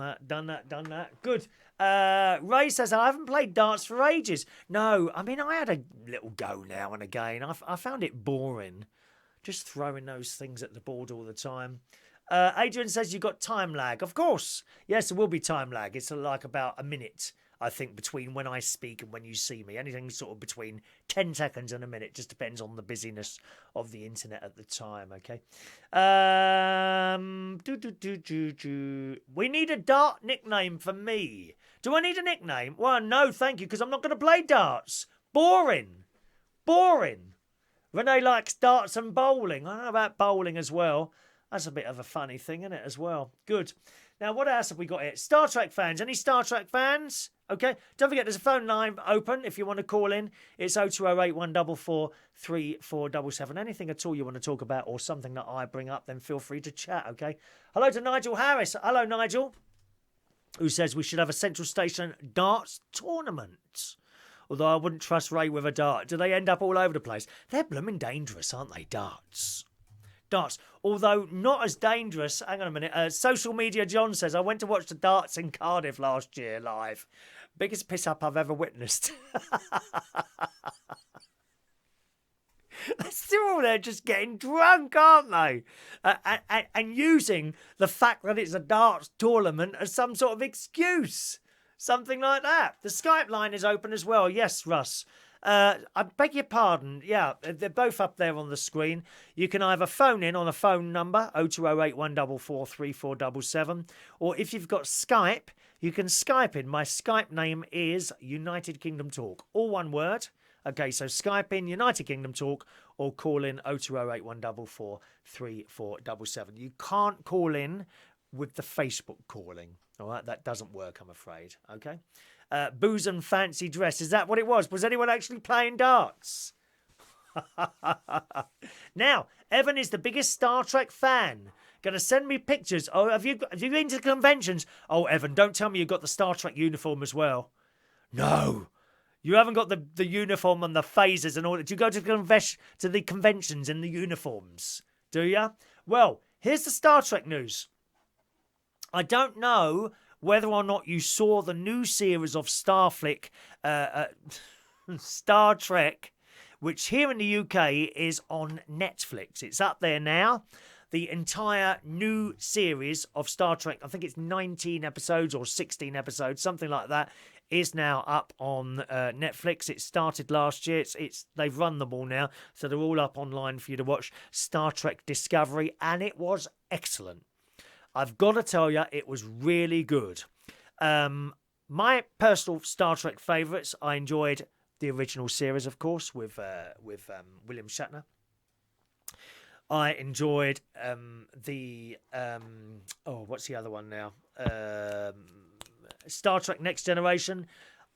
that. Good. Ray says, I haven't played darts for ages. No, I mean, I had a little go now and again. I found it boring. Just throwing those things at the board all the time. Adrian says you've got time lag. Of course. Yes, there will be time lag. It's like about a minute, I think, between when I speak and when you see me. Anything sort of between 10 seconds and a minute. Just depends on the busyness of the internet at the time, okay? We need a dart nickname for me. Do I need a nickname? Well, no, thank you, because I'm not going to play darts. Boring. Renee likes darts and bowling. I don't know about bowling as well. That's a bit of a funny thing, isn't it, as well? Good. Now, what else have we got here? Star Trek fans. Any Star Trek fans? Okay. Don't forget, there's a phone line open if you want to call in. It's 0208 144 3477. Anything at all you want to talk about or something that I bring up, then feel free to chat, okay? Hello to Nigel Harris. Hello, Nigel. Who says we should have a Central Station darts tournament. Although I wouldn't trust Ray with a dart. Do they end up all over the place? They're blooming dangerous, aren't they, darts? Darts, although not as dangerous. Hang on a minute. Social Media John says, I went to watch the darts in Cardiff last year live. Biggest piss up I've ever witnessed. They're still all there just getting drunk, aren't they? And using the fact that it's a darts tournament as some sort of excuse. Something like that. The Skype line is open as well. Yes, Russ. I beg your pardon. Yeah, they're both up there on the screen. You can either phone in on a phone number, 0208 144 3477, or if you've got Skype, you can Skype in. My Skype name is United Kingdom Talk. All one word. Okay, so Skype in United Kingdom Talk or call in 0208 144 3477. You can't call in with the Facebook calling. All right, that doesn't work, I'm afraid. Okay. Booze and fancy dress. Is that what it was? Was anyone actually playing darts? Now, Evan is the biggest Star Trek fan. Going to send me pictures. Oh, have you been to conventions? Oh, Evan, don't tell me you've got the Star Trek uniform as well. No. You haven't got the uniform and the phasers and all that. Do you go to the conventions in the uniforms? Do you? Well, here's the Star Trek news. I don't know whether or not you saw the new series of Star Trek, which here in the UK is on Netflix. It's up there now. The entire new series of Star Trek, I think it's 19 episodes or 16 episodes, something like that, is now up on Netflix. It started last year. They've run them all now, so they're all up online for you to watch. Star Trek Discovery, and it was excellent. I've got to tell you, it was really good. My personal Star Trek favourites, I enjoyed the original series, of course, with William Shatner. I enjoyed what's the other one now? Star Trek Next Generation.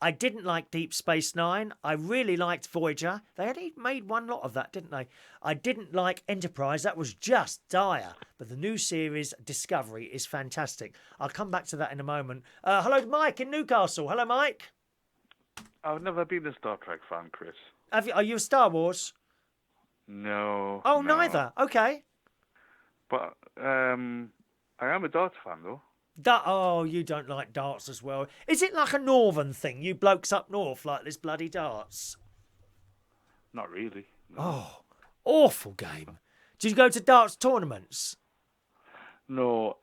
I didn't like Deep Space Nine. I really liked Voyager. They only made one lot of that, didn't they? I didn't like Enterprise. That was just dire. But the new series, Discovery, is fantastic. I'll come back to that in a moment. Hello to Mike in Newcastle. Hello, Mike. I've never been a Star Trek fan, Chris. Are you a Star Wars? No. Oh, no. neither. Okay. But I am a darts fan, though. Oh, you don't like darts as well. Is it like a northern thing? You blokes up north like this bloody darts? Not really. No. Oh, awful game. Did you go to darts tournaments? No.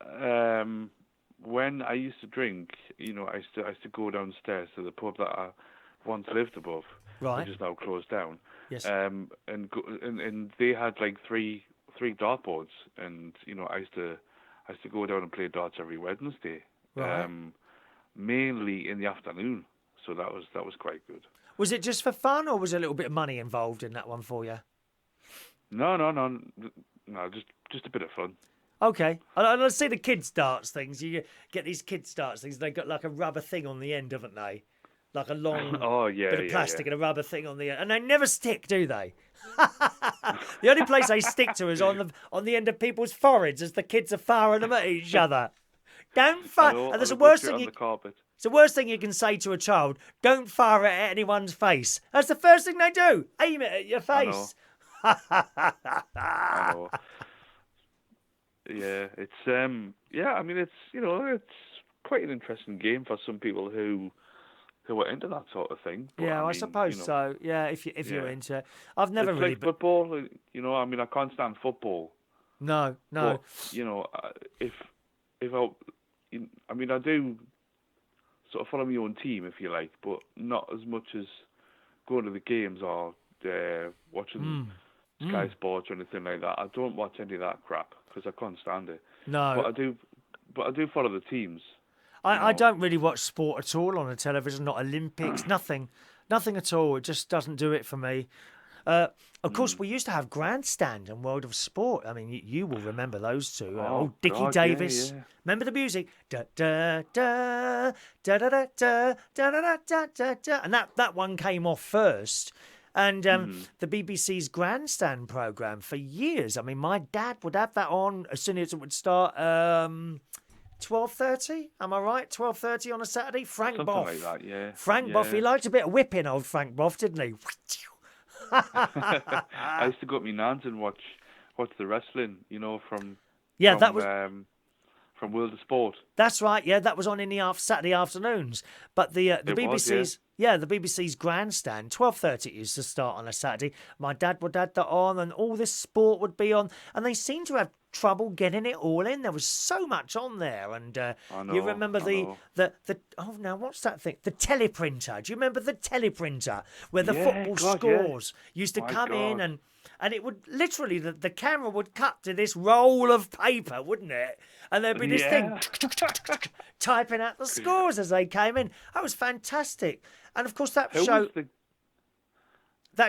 When I used to drink, I used to go downstairs to the pub that I once lived above, right, which is now closed down. Yes. And they had like three dartboards, and I used to go down and play darts every Wednesday, right. Mainly in the afternoon. So that was quite good. Was it just for fun, or was there a little bit of money involved in that one for you? No, just a bit of fun. Okay. I see the kids' darts things. You get these kids' darts things. They got like a rubber thing on the end, haven't they? Like a long bit of plastic and a rubber thing on the end. And they never stick, do they? The only place they stick to is on the end of people's foreheads as the kids are firing them at each other. Don't fire. And there's the worst thing it's the worst thing you can say to a child. Don't fire it at anyone's face. That's the first thing they do. Aim it at your face. I know. Yeah, it's I mean it's quite an interesting game for some people who are into that sort of thing. But, I suppose so. Yeah, if you're into it. I've never it's really like football. I mean, I can't stand football. No. But, if I do sort of follow my own team, if you like, but not as much as going to the games or watching Sky Sports or anything like that. I don't watch any of that crap because I can't stand it. No. But I do follow the teams. I don't really watch sport at all on the television, not Olympics, nothing at all. It just doesn't do it for me. Of course, we used to have Grandstand and World of Sport. I mean, you will remember those two. Dickie God, Davis. yeah. Remember the music? Da da da da da da da da da da da da. And that one came off first. And the BBC's Grandstand programme for years. I mean, my dad would have that on as soon as it would start. 12:30, am I right? 12:30 on a Saturday. Frank Something Boff. like that, yeah. Frank Boff. He liked a bit of whipping, old Frank Boff, didn't he? I used to go to my nan's and watch the wrestling, from World of Sport. That's right. Yeah, that was on in the Saturday afternoons. But the BBC's the BBC's Grandstand 12:30 used to start on a Saturday. My dad would have that on, and all this sport would be on, and they seemed to have trouble getting it all in. There was so much on there, and you remember what's that thing? The teleprinter. Do you remember the teleprinter where the football scores used to come in and it would literally the camera would cut to this roll of paper, wouldn't it? And there'd be this thing typing out the scores as they came in. That was fantastic. And of course that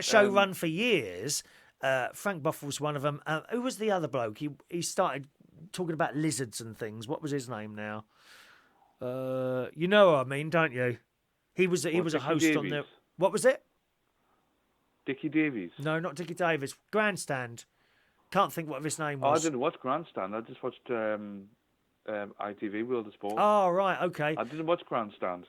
show run for years. Frank Boff was one of them. Who was the other bloke? He started talking about lizards and things. What was his name now? You know what I mean, don't you? He was a host Davies? on there. What was it? Dickie Davies? No, not Dickie Davis. Grandstand. Can't think what his name was. Oh, I didn't watch Grandstand. I just watched ITV World of Sport. Oh, right, okay. I didn't watch Grandstand.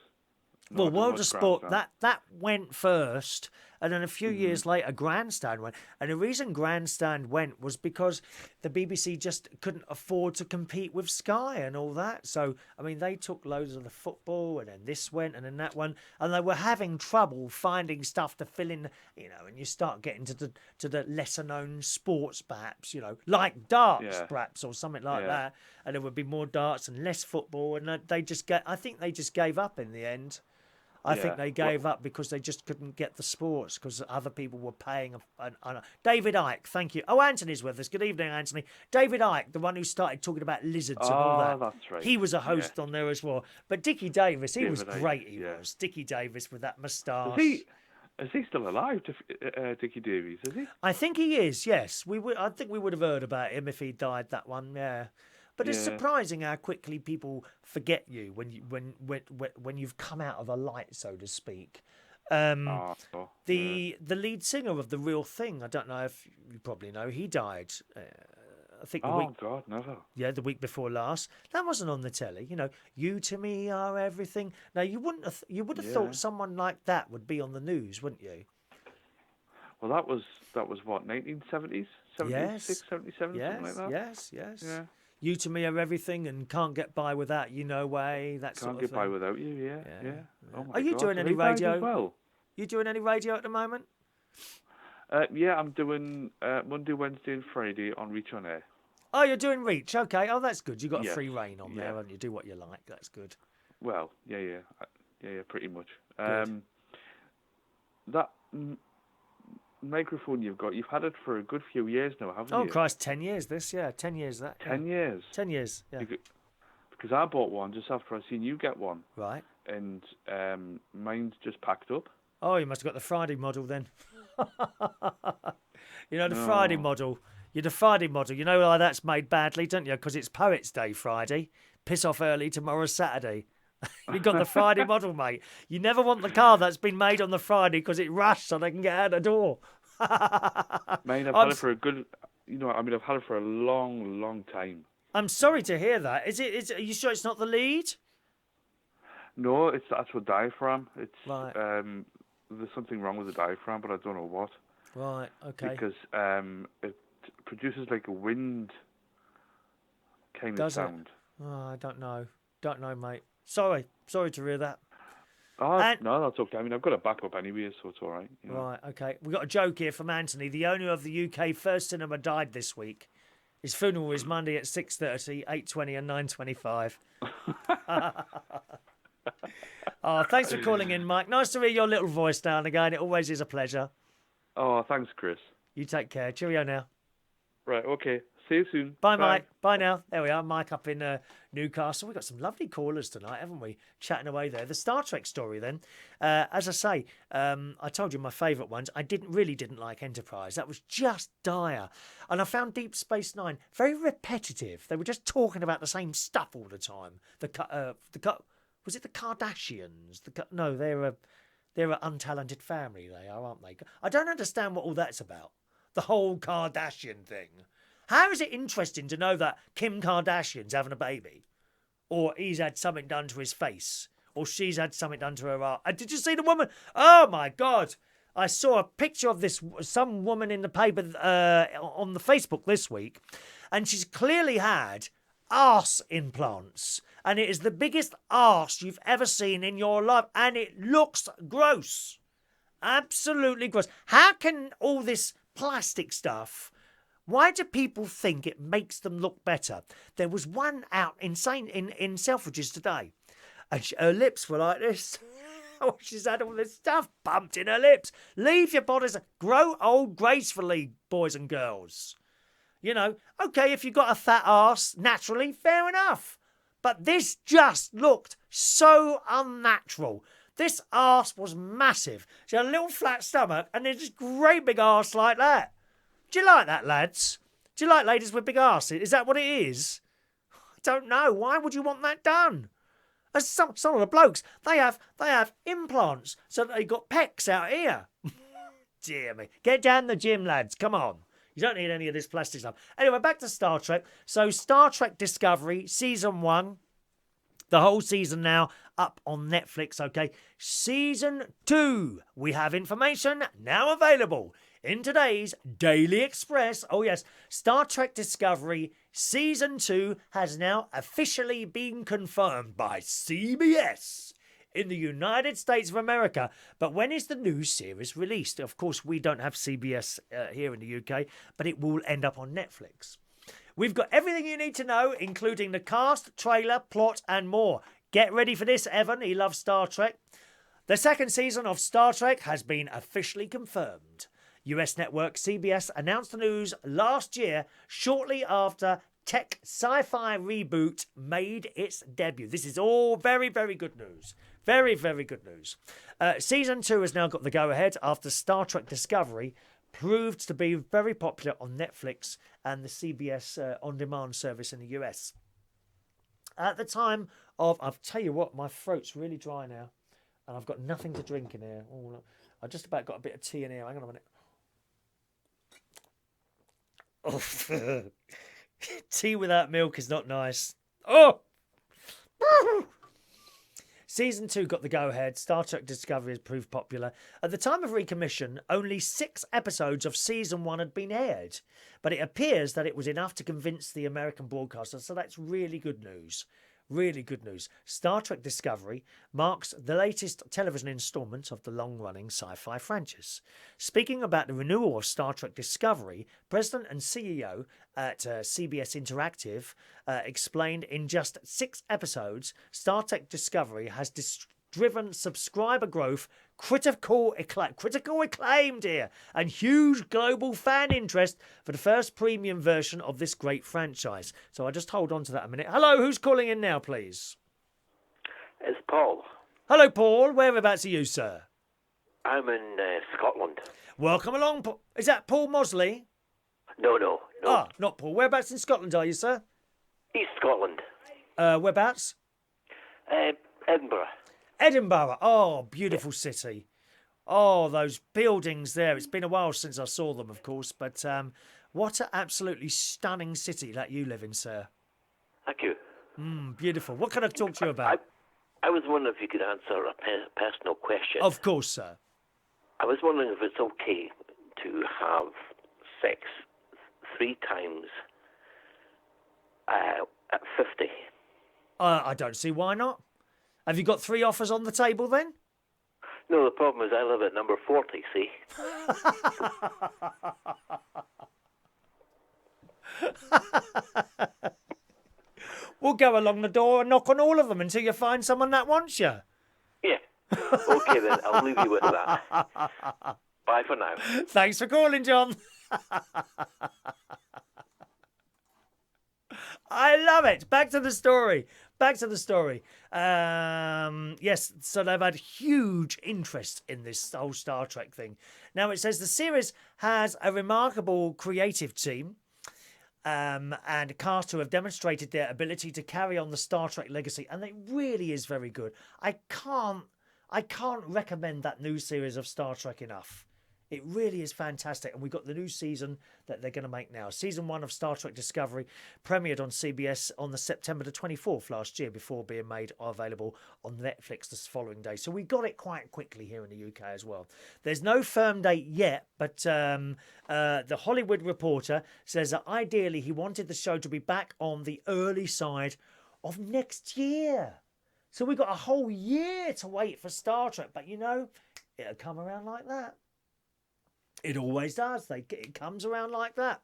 No, Well, World of Sport, that went first, and then a few years later, Grandstand went. And the reason Grandstand went was because the BBC just couldn't afford to compete with Sky and all that. So, I mean, they took loads of the football, and then this went, and then that one, and they were having trouble finding stuff to fill in, and you start getting to the lesser-known sports, perhaps, like darts, perhaps, or something like that, and there would be more darts and less football, and I think they just gave up in the end. I think they gave up because they just couldn't get the sports because other people were paying. David Icke, thank you. Oh, Anthony's with us. Good evening, Anthony. David Icke, the one who started talking about lizards and all that. That's right. He was a host on there as well. But Dickie Davis, he was great. He was. Dickie Davis with that moustache. Is he still alive, Dickie Davies? Is he? I think he is. Yes, I think we would have heard about him if he died. That one, yeah. But it's surprising how quickly people forget you when you've come out of the light, so to speak. The lead singer of The Real Thing, I don't know if you probably know, he died. I think God, never. Yeah, the week before last. That wasn't on the telly. You to me are everything. Now you would have thought someone like that would be on the news, wouldn't you? Well, that was what, 1970s, 76, 77, something like that. Yes. Yeah. You to me are everything, and can't get by without you, no way. That sort of thing. Can't get by without you. Yeah. Oh my Are you God. doing any radio? Well? You doing any radio at the moment? I'm doing Monday, Wednesday, and Friday on Reach on Air. Oh, you're doing Reach. Okay. Oh, that's good. You got a free reign on there, and you do what you like. That's good. Well, yeah, pretty much. Good. That microphone you've had it for a good few years now, haven't you? Oh, Christ, 10 years this, 10 years that. 10 years? 10 years, yeah. Because I bought one just after I seen you get one. Right. And mine's just packed up. Oh, you must have got the Friday model then. Friday model. You're the Friday model. You know why that's made badly, don't you? Because it's Poets' Day Friday. Piss off early, tomorrow's Saturday. You got the Friday model, mate. You never want the car that's been made on the Friday because it rushed so they can get out the door. Mate, I've had it for a good, I've had it for a long, long time. I'm sorry to hear that. Are you sure it's not the lead? No, it's the actual diaphragm. It's right. There's something wrong with the diaphragm, but I don't know what. Right. Okay. Because it produces like a wind kind of sound. Oh, I don't know. Don't know, mate. Sorry to hear that. Oh, no, that's okay. I mean, I've got a backup anyway, so it's all right. Right, okay. We've got a joke here from Anthony. The owner of the UK First Cinema died this week. His funeral is Monday at 6:30, 8:20 and 9:25. Oh, thanks for calling in, Mike. Nice to hear your little voice now and again. It always is a pleasure. Oh, thanks, Chris. You take care. Cheerio now. Right, okay. See you soon. Bye, Mike. Bye now. There we are, Mike up in Newcastle. We've got some lovely callers tonight, haven't we? Chatting away there. The Star Trek story then. As I say, I told you my favourite ones. I really didn't like Enterprise. That was just dire. And I found Deep Space Nine very repetitive. They were just talking about the same stuff all the time. Was it the Kardashians? No, they're an untalented family, they are, aren't they? I don't understand what all that's about. The whole Kardashian thing. How is it interesting to know that Kim Kardashian's having a baby? Or he's had something done to his face? Or she's had something done to her arm? Did you see the woman? Oh, my God. I saw a picture of some woman in the paper on the Facebook this week, and she's clearly had arse implants. And it is the biggest arse you've ever seen in your life. And it looks gross. Absolutely gross. How can all this plastic stuff... Why do people think it makes them look better? There was one out in Selfridges today, and her lips were like this. Oh, she's had all this stuff pumped in her lips. Leave your bodies, grow old gracefully, boys and girls. You know, okay, if you've got a fat arse, naturally, fair enough. But this just looked so unnatural. This arse was massive. She had a little flat stomach and there's this great big arse like that. Do you like that, lads? Do you like ladies with big arses? Is that what it is? I don't know. Why would you want that done? As some of the blokes, they have implants so that they got pecs out here. Dear me. Get down the gym, lads. Come on. You don't need any of this plastic stuff. Anyway, back to Star Trek. So Star Trek Discovery, Season 1. The whole season now up on Netflix, okay? Season 2. We have information now available in today's Daily Express. Oh, yes. Star Trek Discovery Season 2 has now officially been confirmed by CBS in the United States of America. But when is the new series released? Of course, we don't have CBS here in the UK, but it will end up on Netflix. We've got everything you need to know, including the cast, trailer, plot, and more. Get ready for this, Evan. He loves Star Trek. The second season of Star Trek has been officially confirmed. US network CBS announced the news last year, shortly after tech sci-fi reboot made its debut. This is all very, very good news. Very, very good news. Season 2 has now got the go-ahead after Star Trek Discovery proved to be very popular on Netflix and the CBS on-demand service in the US. At the time of... I'll tell you what, my throat's really dry now. And I've got nothing to drink in here. Oh, I just about got a bit of tea in here. Hang on a minute. Oh, tea without milk is not nice. Oh! Season 2 got the go-ahead. Star Trek Discovery has proved popular. At the time of recommission, only 6 episodes of Season 1 had been aired. But it appears that it was enough to convince the American broadcaster, so that's really good news. Really good news. Star Trek Discovery marks the latest television instalment of the long-running sci-fi franchise. Speaking about the renewal of Star Trek Discovery, President and CEO at CBS Interactive explained in just 6 episodes, Star Trek Discovery has driven subscriber growth, critical acclaim, dear, and huge global fan interest for the first premium version of this great franchise. So I'll just hold on to that a minute. Hello, who's calling in now, please? It's Paul. Hello, Paul. Whereabouts are you, sir? I'm in Scotland. Welcome along, Paul. Is that Paul Mosley? No. Ah, not Paul. Whereabouts in Scotland are you, sir? East Scotland. Whereabouts? Edinburgh. Edinburgh. Oh, beautiful city. Oh, those buildings there. It's been a while since I saw them, of course, but what an absolutely stunning city that you live in, sir. Thank you. Beautiful. What can I talk to you about? I was wondering if you could answer a personal question. Of course, sir. I was wondering if it's okay to have sex 3 times at 50. I don't see why not. Have you got 3 offers on the table then? No, the problem is I live at number 40, see? We'll go along the door and knock on all of them until you find someone that wants you. Yeah. Okay then, I'll leave you with that. Bye for now. Thanks for calling, John. I love it. Back to the story. Yes, so they've had huge interest in this whole Star Trek thing. Now, it says the series has a remarkable creative team and a cast who have demonstrated their ability to carry on the Star Trek legacy, and it really is very good. I can't recommend that new series of Star Trek enough. It really is fantastic. And we've got the new season that they're going to make now. Season 1 of Star Trek Discovery premiered on CBS on the September the 24th last year before being made available on Netflix the following day. So we got it quite quickly here in the UK as well. There's no firm date yet, but the Hollywood Reporter says that ideally he wanted the show to be back on the early side of next year. So we've got a whole year to wait for Star Trek. But, it'll come around like that. It always does. It comes around like that.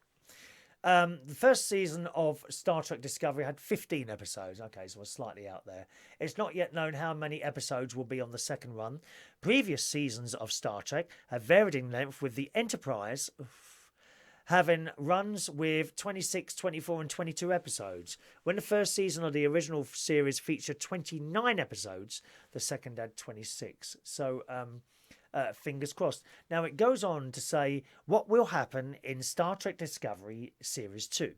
The first season of Star Trek Discovery had 15 episodes. Okay, so we're slightly out there. It's not yet known how many episodes will be on the second run. Previous seasons of Star Trek have varied in length, with the Enterprise having runs with 26, 24 and 22 episodes. When the first season of the original series featured 29 episodes, the second had 26. So, fingers crossed. Now, it goes on to say what will happen in Star Trek Discovery Series 2.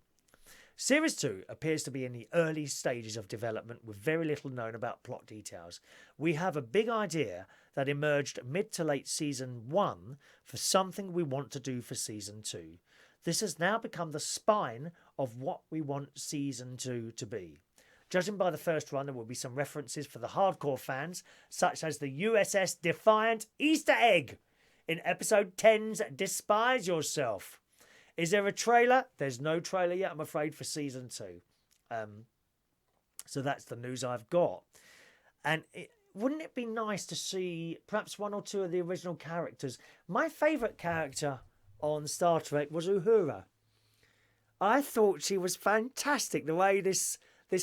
Series 2 appears to be in the early stages of development with very little known about plot details. We have a big idea that emerged mid to late Season 1 for something we want to do for Season 2. This has now become the spine of what we want Season 2 to be. Judging by the first run, there will be some references for the hardcore fans, such as the USS Defiant Easter egg in episode 10's Despise Yourself. Is there a trailer? There's no trailer yet, I'm afraid, for season 2. So that's the news I've got. And wouldn't it be nice to see perhaps one or two of the original characters? My favourite character on Star Trek was Uhura. I thought she was fantastic, the way this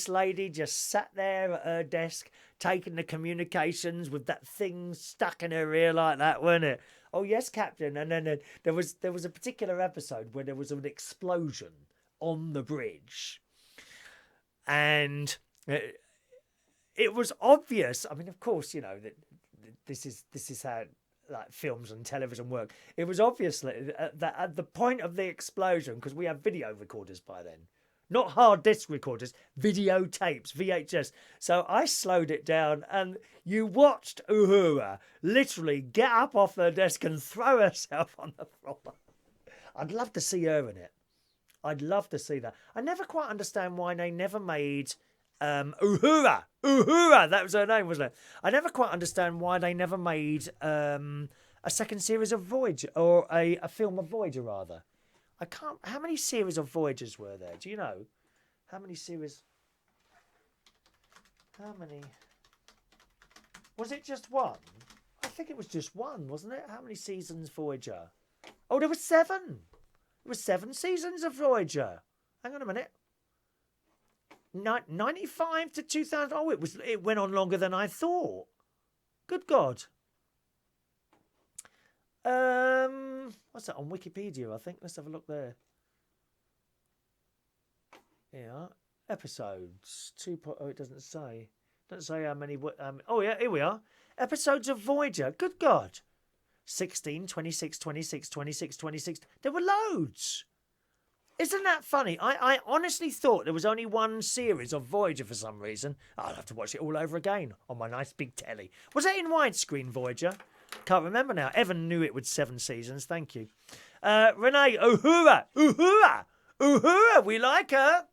lady just sat there at her desk taking the communications with that thing stuck in her ear like that, wasn't it? Oh, yes, Captain. And then there was a particular episode where there was an explosion on the bridge. And it was obvious. I mean, of course, that this is how films and television work. It was obvious that at the point of the explosion, because we have video recorders by then, not hard disk recorders, videotapes, VHS. So I slowed it down and you watched Uhura literally get up off her desk and throw herself on the floor. I'd love to see her in it. I'd love to see that. I never quite understand why they never made Uhura. Uhura, that was her name, wasn't it? I never quite understand why they never made a second series of Voyager, or a film of Voyager, rather. I can't. How many series of Voyagers were there? Do you know? How many series? How many? Was it just one? I think it was just one, wasn't it? How many seasons Voyager? Oh, there were 7. There were 7 seasons of Voyager. Hang on a minute. 95 to 2000. Oh, it went on longer than I thought. Good God. What's that on Wikipedia? I think. Let's have a look there. Yeah, episodes 2. Oh, it doesn't say. Doesn't say how many. Oh yeah, here we are. Episodes of Voyager. Good God. 16, 26, 26, 26, 26. There were loads. Isn't that funny? I honestly thought there was only one series of Voyager for some reason. I'll have to watch it all over again on my nice big telly. Was it in widescreen, Voyager? Can't remember now. Evan knew it with 7 seasons. Thank you. Renee, Uhura, Uhura, Uhura. We like her.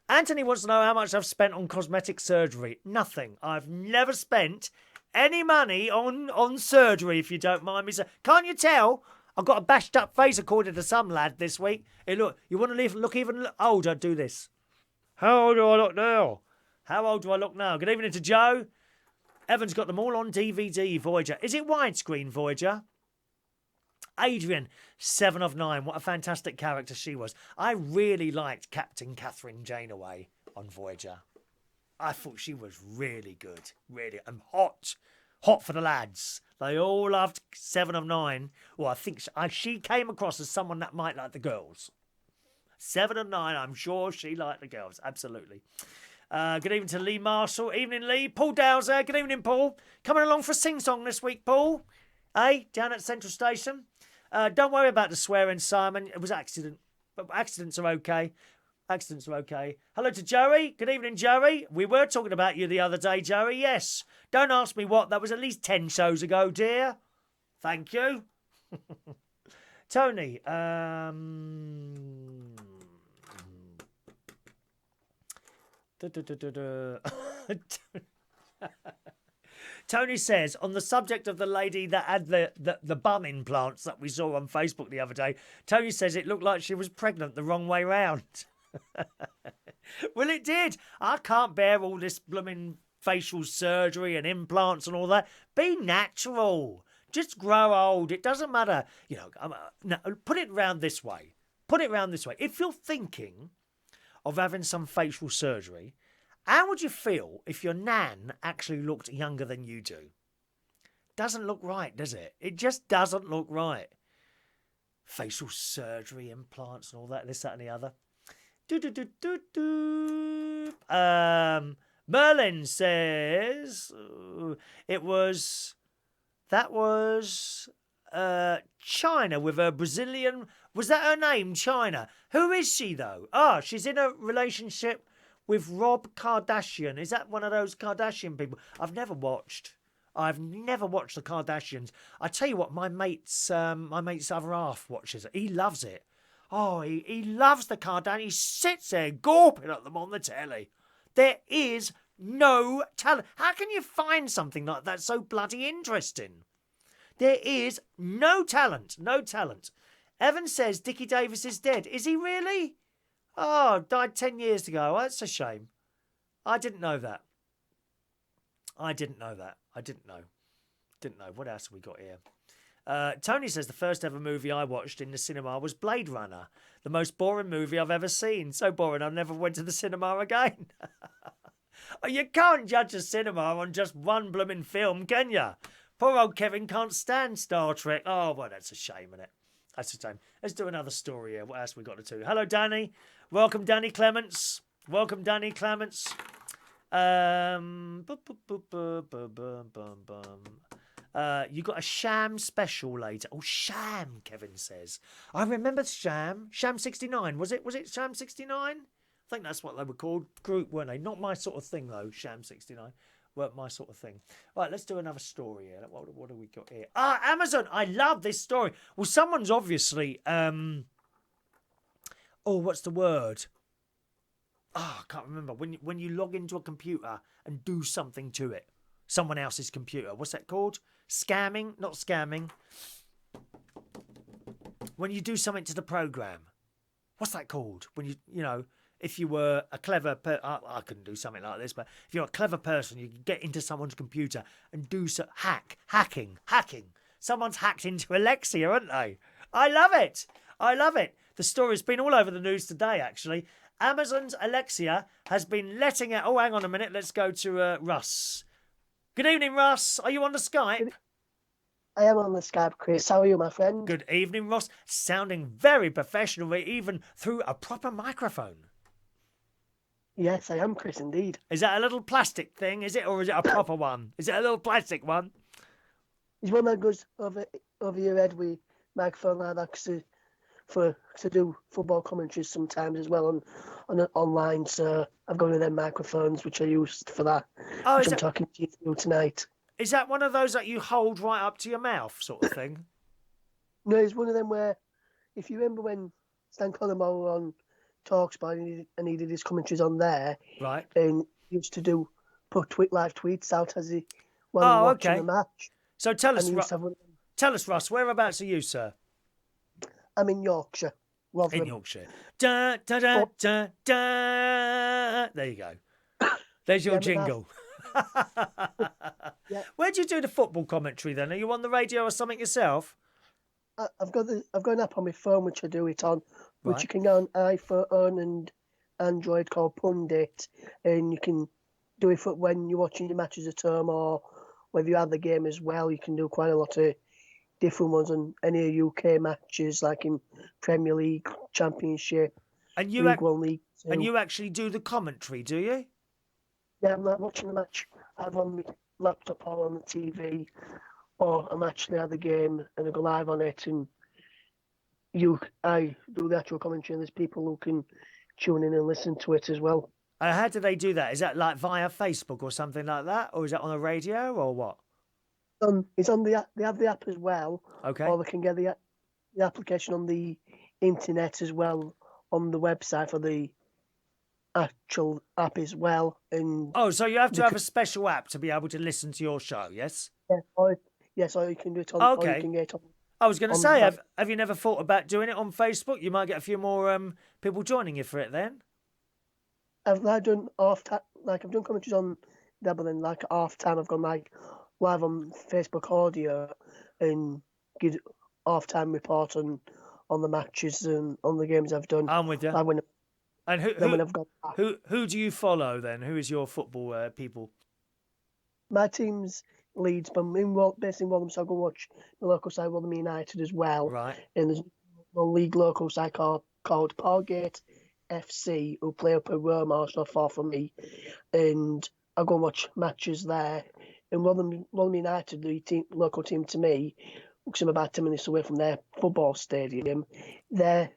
Anthony wants to know how much I've spent on cosmetic surgery. Nothing. I've never spent any money on surgery, if you don't mind me. Can't you tell? I've got a bashed up face according to some lad this week. Hey, look, you want to look even older? Do this. How old do I look now? How old do I look now? Good evening to Joe. Evan's got them all on DVD, Voyager. Is it widescreen, Voyager? Adrian, 7 of 9. What a fantastic character she was. I really liked Captain Catherine Janeway on Voyager. I thought she was really good. Really. And hot. Hot for the lads. They all loved 7 of 9. Well, I think she came across as someone that might like the girls. 7 and 9. I'm sure she liked the girls. Absolutely. Good evening to Lee Marshall. Evening, Lee. Paul Dowser. Good evening, Paul. Coming along for a sing-song this week, Paul. Down at Central Station. Don't worry about the swearing, Simon. It was accident. But accidents are okay. Accidents are okay. Hello to Joey. Good evening, Joey. We were talking about you the other day, Joey. Yes. Don't ask me what. That was at least 10 shows ago, dear. Thank you. Tony. Tony says, on the subject of the lady that had the bum implants that we saw on Facebook the other day, Tony says it looked like she was pregnant the wrong way round. Well, it did. I can't bear all this blooming facial surgery and implants and all that. Be natural. Just grow old. It doesn't matter. You know, no, put it round this way. Put it round this way. If you're thinking of having some facial surgery, how would you feel if your nan actually looked younger than you do? Doesn't look right, does it? It just doesn't look right. Facial surgery, implants and all that, this, that and the other. Millen says that was China with her Brazilian. Was that her name, China? Who is she, though? Oh, she's in a relationship with Rob Kardashian. Is that one of those Kardashian people? I've never watched the Kardashians. I tell you what, my mate's other half watches it. He loves it. Oh, he loves the Kardashians. He sits there gawping at them on the telly. There is no talent. How can you find something like that so bloody interesting? There is no talent. No talent. Evan says Dickie Davis is dead. Is he really? Oh, died 10 years ago. Oh, that's a shame. I didn't know that. Didn't know. What else have we got here? Tony says the first ever movie I watched in the cinema was Blade Runner. The most boring movie I've ever seen. So boring I never went to the cinema again. You can't judge a cinema on just one blooming film, can you? Poor old Kevin can't stand Star Trek. Oh, well, that's a shame, isn't it? That's a shame. Let's do another story here. What else we got to do? Hello, Danny. Welcome, Danny Clements. You got a Sham special later. Oh, Sham, Kevin says. I remember Sham. Sham 69. Was it Sham 69? I think that's what they were called. Group, weren't they? Not my sort of thing, though, Sham 69. Weren't my sort of thing. Right, let's do another story here. What do we got here? Amazon. I love this story. Well, someone's obviously... what's the word? I can't remember. When you log into a computer and do something to it. Someone else's computer. What's that called? Scamming? Not scamming. When you do something to the program. What's that called? When you know, if you were a clever I couldn't do something like this, but if you're a clever person, you can get into someone's computer and do hacking. Someone's hacked into Alexia, haven't they? I love it. The story's been all over the news today, actually. Amazon's Alexia has been letting out... Oh, hang on a minute. Let's go to Russ. Good evening, Russ. Are you on the Skype? I am on the Skype, Chris. How are you, my friend? Good evening, Ross. Sounding very professional, even through a proper microphone. Yes, I am, Chris, indeed. Is that a little plastic thing, is it? Or is it a proper one? Is it a little plastic one? It's one that goes over your head with microphone like that to do football commentaries sometimes as well on online. So I've got one of them microphones which I used for that. I'm talking to you through tonight. Is that one of those that you hold right up to your mouth, sort of thing? No, it's one of them where, if you remember when Stan Cullen were on TalkSport and he did his commentaries on there, right? And he used to put live tweets out as he was watching the match. So tell us, Russ, whereabouts are you, sir? I'm in Yorkshire. Rotherham. In Yorkshire. Da, da, da, da, da. There you go. There's your jingle. Yeah. Where do you do the football commentary then? Are you on the radio or something yourself? I've got an app on my phone which I do it on, which you can go on iPhone and Android called Pundit, and you can do it for when you're watching your matches at home or whether you have the game as well. You can do quite a lot of different ones on any UK matches, like in Premier League, Championship. And you League One, League Two. and you actually do the commentary, do you? Yeah, I'm not watching the match. I'm on my laptop or on the TV, or I'm actually at the game and I go live on it. And I do the actual commentary, and there's people who can tune in and listen to it as well. How do they do that? Is that like via Facebook or something like that, or is that on the radio or what? It's on the app. They have the app as well. Okay. Or they can get the application on the internet as well, on the website for the actual app as well. And so you have to have a special app to be able to listen to your show, yes? or you can do it on. Okay. Or you can get it on. I was going to say, have you never thought about doing it on Facebook? You might get a few more people joining you for it then. I've done I've done commentaries on that, but then like half time I've gone like live on Facebook audio and give half time report on the matches and on the games I've done. I'm with you. And who do you follow then? Who is your football people? My team's Leeds, but I'm based in Rotherham, so I go watch the local side, Rotherham United, as well. Right. And there's a league local side called Pargate FC, who play up at Roma, so far from me. And I go and watch matches there. And Rotherham United, the local team to me, because I'm about 10 minutes away from their football stadium, their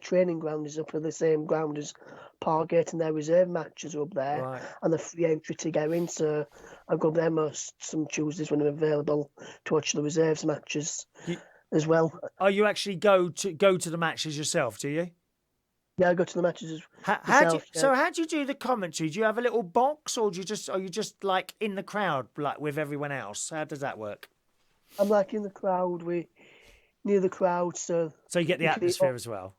training ground is up at the same ground as Pargate, and their reserve matches are up there. Right. And the free entry to go in, so I go there some Tuesdays when I'm available to watch the reserves matches as well. Oh, you actually go to the matches yourself, do you? Yeah, I go to the matches How do you do the commentary? Do you have a little box, or are you just like in the crowd, like with everyone else? How does that work? I'm like in the crowd, near the crowd, so you get the atmosphere as well.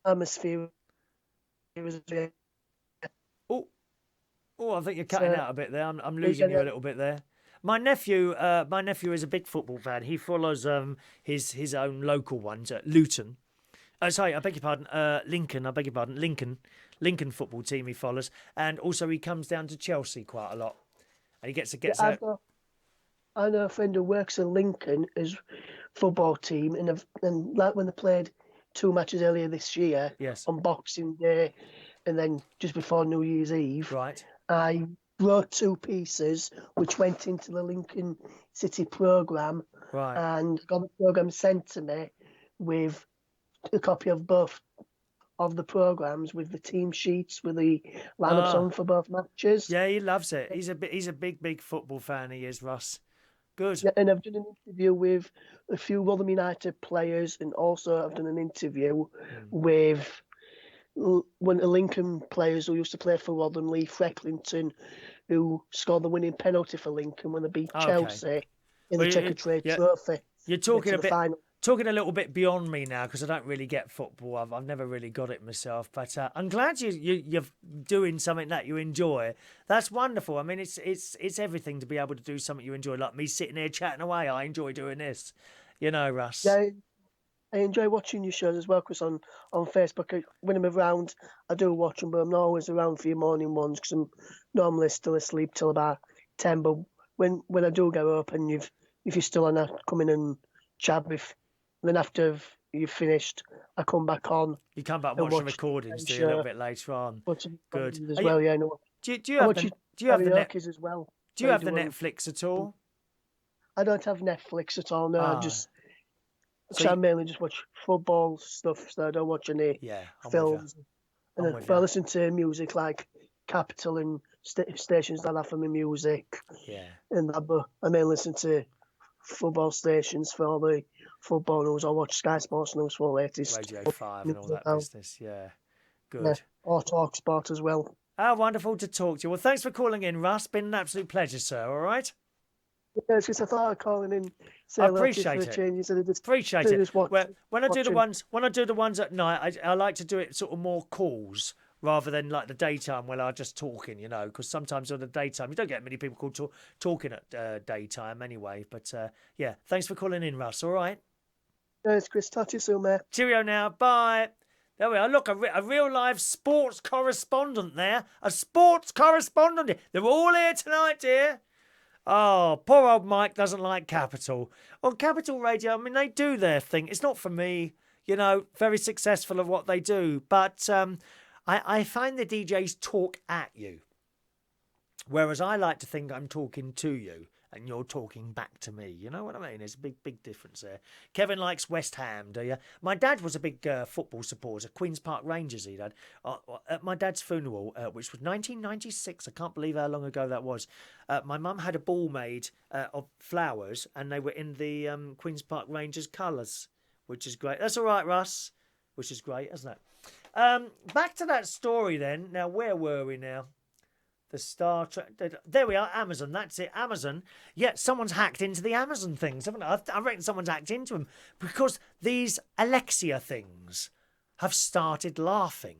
Atmosphere. Oh, I think you're cutting out a bit there. I'm losing you a little bit there. My nephew is a big football fan. He follows his own local ones at Luton. Sorry, I beg your pardon. Lincoln. I beg your pardon. Lincoln football team he follows, and also he comes down to Chelsea quite a lot, and he gets out. I know a friend who works at Lincoln as football team, and like when they played 2 matches earlier this year, yes, on Boxing Day, and then just before New Year's Eve, right. I wrote 2 pieces which went into the Lincoln City programme, right, and got the programme sent to me with a copy of both of the programmes with the team sheets with the lineups on for both matches. Yeah, he loves it. He's a big football fan. He is, Russ. Good. Yeah, and I've done an interview with a few Rotherham United players, and also I've done an interview with one of the Lincoln players who used to play for Rotherham, Lee Frecklington, who scored the winning penalty for Lincoln when they beat Chelsea in the Checker Trade Trophy. You're talking talking a little bit beyond me now, because I don't really get football. I've never really got it myself, but I'm glad you're doing something that you enjoy. That's wonderful. I mean, it's everything to be able to do something you enjoy, like me sitting here chatting away. I enjoy doing this, Russ. Yeah, I enjoy watching your shows as well, because on Facebook, when I'm around, I do watch them, but I'm not always around for your morning ones, because I'm normally still asleep till about 10. But when I do go up, and if you're still on, I come in and chat with. Then after you've finished, I come back on. You come back and watch the recordings, do you, a little bit later on? Good. As well, yeah. No. Do you have the as well? Do you have the Netflix at all? I don't have Netflix at all. No, I mainly just watch football stuff. So I don't watch any films. And I listen to music like Capital and stations that have for my music. Yeah. And that, but I mainly listen to football stations for all the football news. I watch Sky Sports News for the latest. Radio 5 and all that business, yeah. Good. Yeah. Or Talk Sport as well. Oh, wonderful to talk to you. Well, thanks for calling in, Russ. Been an absolute pleasure, sir, all right? Yeah, it's just I thought I'd call in. I appreciate it. Appreciate it. Well, when I do the ones at night, I like to do it sort of more calls rather than like the daytime when I'm just talking, because sometimes on the daytime you don't get many people talking at daytime anyway. But yeah, thanks for calling in, Russ. All right. It's Chris. Talk to you soon, mate. Cheerio now. Bye. There we are. Look, a real live sports correspondent there. A sports correspondent. They're all here tonight, dear. Oh, poor old Mike doesn't like Capital. On Capital Radio, I mean, they do their thing. It's not for me. you know, very successful at what they do. But I find the DJs talk at you. Whereas I like to think I'm talking to you and you're talking back to me. You know what I mean? There's a big difference there. Kevin likes West Ham, do you? My dad was a big football supporter. Queen's Park Rangers he'd had. At my dad's funeral, which was 1996, I can't believe how long ago that was, my mum had a ball made of flowers and they were in the Queen's Park Rangers colours, which is great. That's all right, Russ, which is great, isn't it? Back to that story then. Now, where were we now? The Star Trek. There we are, Amazon. That's it, Amazon. Yeah, someone's hacked into the Amazon things, haven't they? I reckon someone's hacked into them because these Alexia things have started laughing.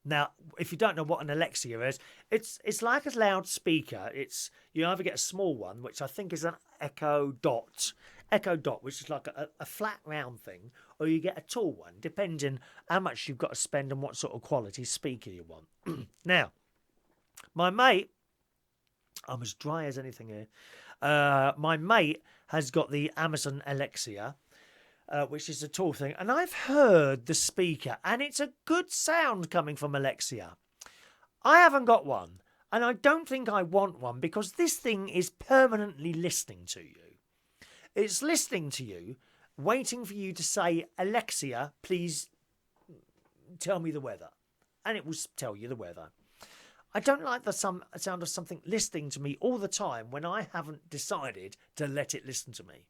Now, if you don't know what an Alexia is, it's like a loudspeaker. You either get a small one, which I think is an Echo Dot, which is like a flat round thing, or you get a tall one, depending how much you've got to spend and what sort of quality speaker you want. Now, my mate, I'm as dry as anything here. My mate has got the Amazon Alexia, which is a tall thing, and I've heard the speaker, and it's a good sound coming from Alexia. I haven't got one, and I don't think I want one because this thing is permanently listening to you. It's listening to you, waiting for you to say, Alexia, please tell me the weather, and it will tell you the weather. I don't like the sound of something listening to me all the time when I haven't decided to let it listen to me.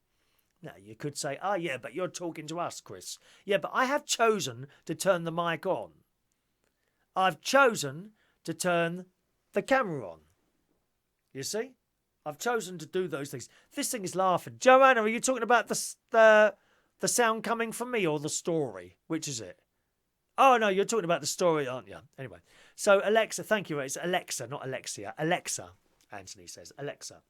Now, you could say, oh, yeah, but you're talking to us, Chris. Yeah, but I have chosen to turn the mic on. I've chosen to turn the camera on. You see? I've chosen to do those things. This thing is laughing. Joanna, are you talking about the sound coming from me or the story? Which is it? Oh, no, you're talking about the story, aren't you? Anyway, so Alexa, thank you. It's Alexa, not Alexia. Alexa, Anthony says. Alexa.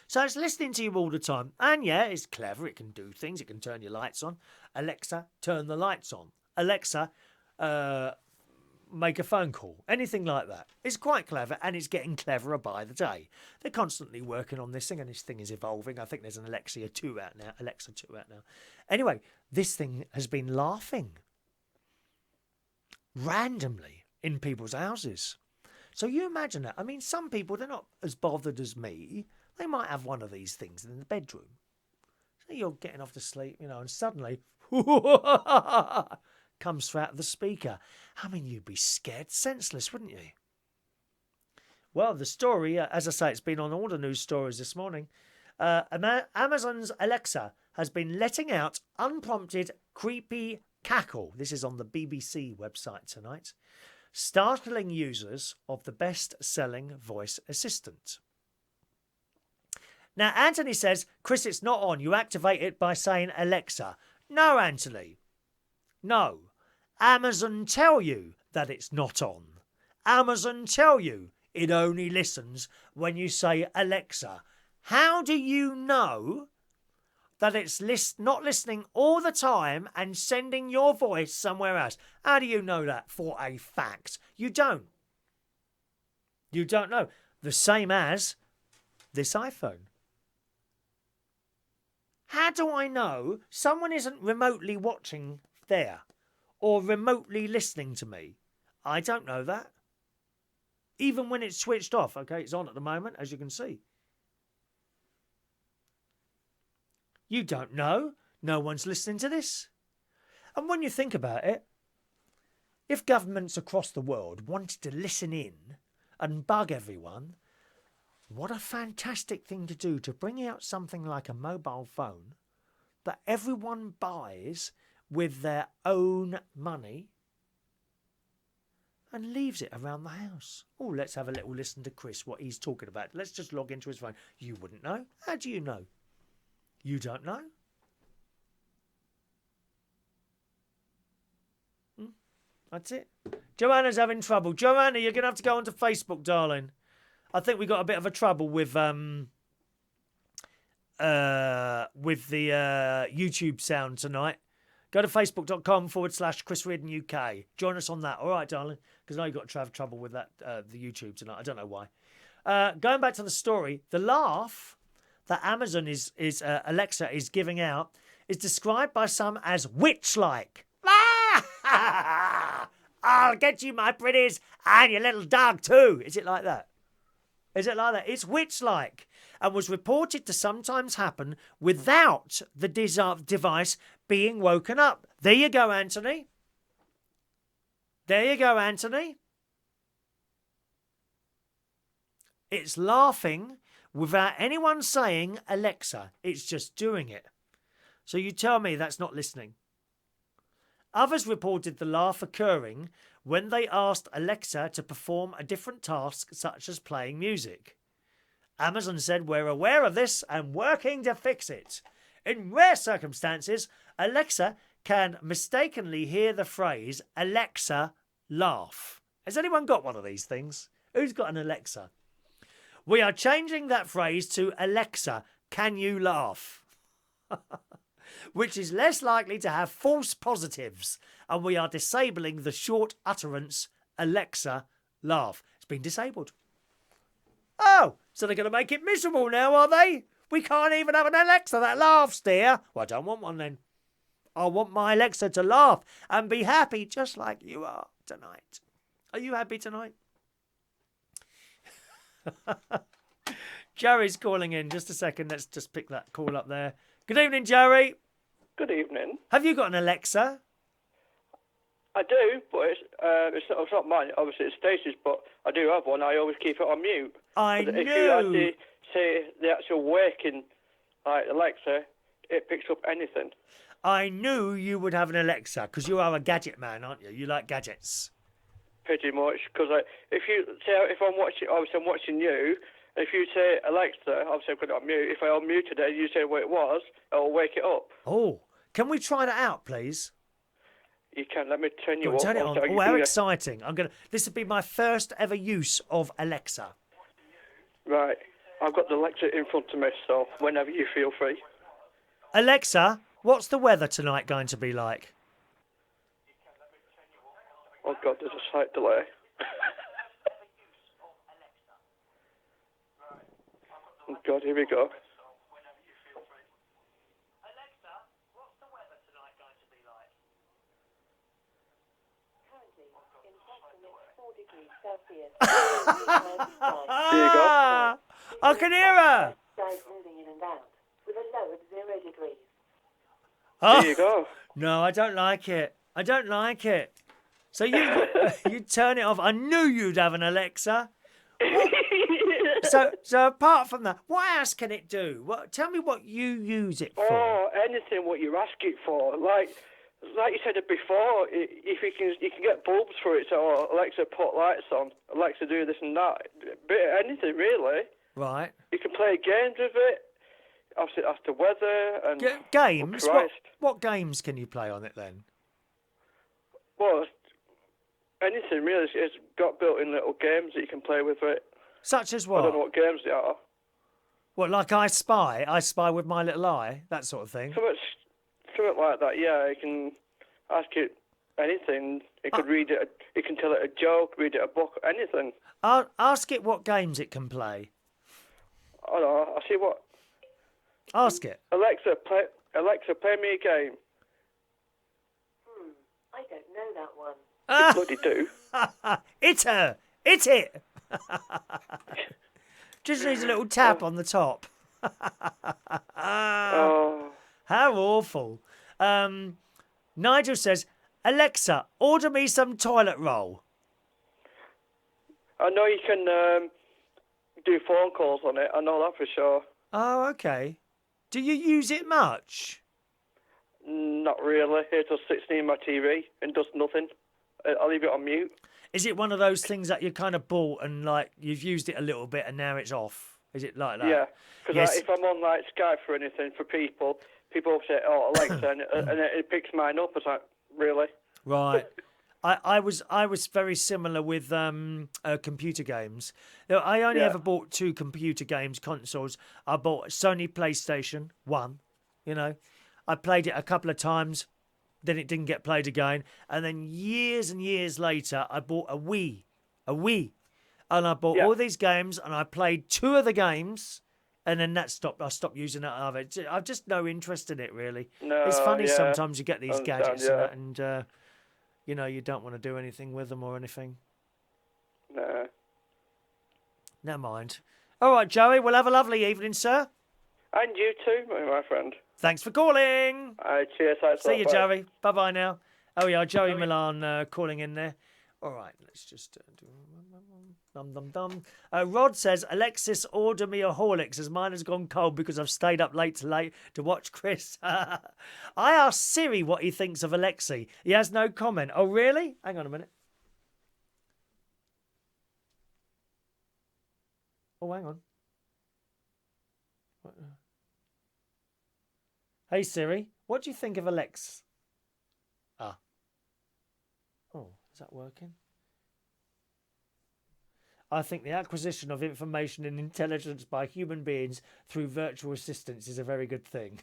So it's listening to you all the time. And yeah, it's clever. It can do things. It can turn your lights on. Alexa, turn the lights on. Alexa, make a phone call. Anything like that. It's quite clever and it's getting cleverer by the day. They're constantly working on this thing and this thing is evolving. I think there's an Alexa 2 out now. Alexa 2 out now. Anyway, this thing has been laughing randomly in people's houses. So you imagine that. I mean, some people, they're not as bothered as me. They might have one of these things in the bedroom. So you're getting off to sleep, you know, and suddenly comes out of the speaker. I mean, you'd be scared senseless, wouldn't you? Well, the story, as I say, it's been on all the news stories this morning. Amazon's Alexa has been letting out unprompted, creepy cackle. This is on the BBC website tonight. Startling users of the best-selling voice assistant. Now, Anthony says, Chris, it's not on. You activate it by saying Alexa. No, Anthony. No. Amazon tell you that it's not on. Amazon tell you it only listens when you say Alexa. How do you know that it's not listening all the time and sending your voice somewhere else? How do you know that for a fact? You don't. You don't know. The same as this iPhone. How do I know someone isn't remotely watching there or remotely listening to me? I don't know that. Even when it's switched off. Okay, it's on at the moment, as you can see. You don't know. No one's listening to this. And when you think about it, if governments across the world wanted to listen in and bug everyone, what a fantastic thing to do, to bring out something like a mobile phone that everyone buys with their own money and leaves it around the house. Oh, let's have a little listen to Chris, what he's talking about. Let's just log into his phone. You wouldn't know. How do you know? You don't know? That's it. Joanna's having trouble. Joanna, you're going to have to go onto Facebook, darling. I think we got a bit of a trouble with the YouTube sound tonight. Go to facebook.com/Chris Reardon UK. Join us on that. All right, darling. Because now you've got to have trouble with that the YouTube tonight. I don't know why. Going back to the story, the laugh that Amazon Alexa is giving out is described by some as witch-like. I'll get you, my pretties, and your little dog too. Is it like that? Is it like that? It's witch-like, and was reported to sometimes happen without the device being woken up. There you go, Anthony. There you go, Anthony. It's laughing without anyone saying Alexa. It's just doing it. So you tell me that's not listening. Others reported the laugh occurring when they asked Alexa to perform a different task, such as playing music. Amazon said, we're aware of this and working to fix it. In rare circumstances, Alexa can mistakenly hear the phrase Alexa laugh. Has anyone got one of these things? Who's got an Alexa? We are changing that phrase to Alexa, can you laugh? Which is less likely to have false positives, and we are disabling the short utterance Alexa laugh. It's been disabled. Oh, so they're going to make it miserable now, are they? We can't even have an Alexa that laughs, dear. Well, I don't want one then. I want my Alexa to laugh and be happy just like you are tonight. Are you happy tonight? Jerry's calling in. Just a second. Let's just pick that call up there. Good evening, Jerry. Good evening. Have you got an Alexa? I do, but it's not mine. Obviously, it's Stacey's, but I do have one. I always keep it on mute. I If knew. you actually say the actual working, like Alexa, it picks up anything. I knew you would have an Alexa because you are a gadget man, aren't you? You like gadgets. Pretty much, because if you say if I'm watching, obviously I'm watching you. If you say Alexa, obviously I've got it on mute. If I unmuted it, you say what it was, it'll wake it up. Oh, can we try that out, please? You can. Let me turn you Go on, up. turn it on. Oh, how exciting! This would be my first ever use of Alexa. Right, I've got the Alexa in front of me, so whenever you feel free. Alexa, what's the weather tonight going to be like? Oh God, there's a slight delay. Oh God, here we go. There you go. I can hear her. There you go. No, I don't like it. I don't like it. So you turn it off. I knew you'd have an Alexa. So apart from that, what else can it do? Tell me what you use it for. Oh, anything what you ask it for. Like you said it before, if you can get bulbs for it. So Alexa, put lights on. Alexa, do this and that. Bit of anything really. Right. You can play games with it. Obviously, that's the weather and games. Oh, what games can you play on it then? Well, anything really. It's got built-in little games that you can play with it. Such as what? I don't know what games they are. What, like I Spy with my little eye, that sort of thing? Something like that, yeah. You can ask it anything. It could read it. You can tell it a joke, read it a book, anything. Ask it what games it can play. I don't know. I see what. Ask it. Alexa, play me a game. I don't know that one. You bloody do. It's her. It's it. Just needs a little tap on the top. Oh. How awful. Nigel says, Alexa, order me some toilet roll. I know you can do phone calls on it. I know that for sure. Oh, okay. Do you use it much? Not really. It just sits near my TV and does nothing. I'll leave it on mute. Is it one of those things that you kind of bought and like you've used it a little bit and now it's off? Is it like that? Yeah, because Yes. if I'm on like Skype for anything for people say, "Oh, Alexa," and it picks mine up. It's like, really? Right. I was very similar with computer games. I only ever bought 2 computer games consoles. I bought Sony PlayStation 1. I played it a couple of times, then it didn't get played again, and then years and years later, I bought a Wii, and I bought all these games, and I played 2 of the games, And then that stopped. I stopped using that other. I've just no interest in it really. No, It's funny yeah. sometimes you get these Understand, gadgets yeah. and you know, you don't want to do anything with them or anything. No. Never mind. All right, Joey. We'll have a lovely evening, sir. And you too, my friend. Thanks for calling. Cheers. Thanks a See lot, you, bye. Joey. Bye-bye now. Oh, yeah, Joey Milan calling in there. All right, let's just do... Dum. Rod says, Alexis, order me a Horlicks as mine has gone cold because I've stayed up late to watch Chris. I asked Siri what he thinks of Alexi. He has no comment. Oh, really? Hang on a minute. Oh, hang on. What? Hey, Siri, what do you think of Alex? Ah. Oh, is that working? I think the acquisition of information and intelligence by human beings through virtual assistants is a very good thing.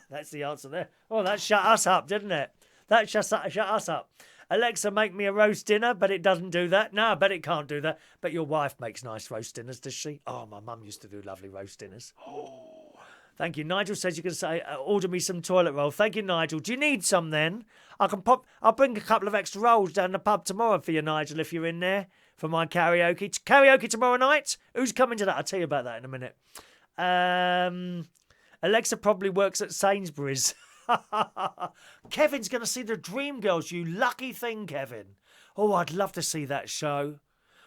That's the answer there. Oh, that shut us up, didn't it? That shut us up. Alexa, make me a roast dinner, but it doesn't do that. No, I bet it can't do that. But your wife makes nice roast dinners, does she? Oh, my mum used to do lovely roast dinners. Oh. Thank you. Nigel says you can say, order me some toilet roll. Thank you, Nigel. Do you need some then? I'll bring a couple of extra rolls down the pub tomorrow for you, Nigel, if you're in there for my karaoke. Karaoke tomorrow night? Who's coming to that? I'll tell you about that in a minute. Alexa probably works at Sainsbury's. Kevin's going to see the Dreamgirls, you lucky thing, Kevin. Oh, I'd love to see that show.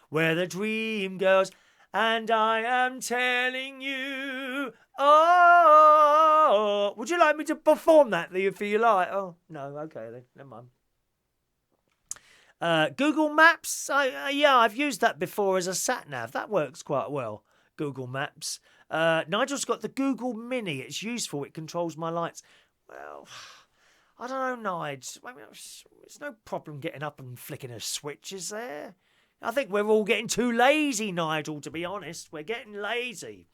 Where the Dreamgirls... And I am telling you, oh, would you like me to perform that for you like? Oh, no, okay then, never mind. Google Maps, yeah, I've used that before as a sat-nav. That works quite well, Google Maps. Nigel's got the Google Mini. It's useful. It controls my lights. Well, I don't know, Nige. I mean, it's no problem getting up and flicking a switch, is there? I think we're all getting too lazy, Nigel, to be honest. We're getting lazy.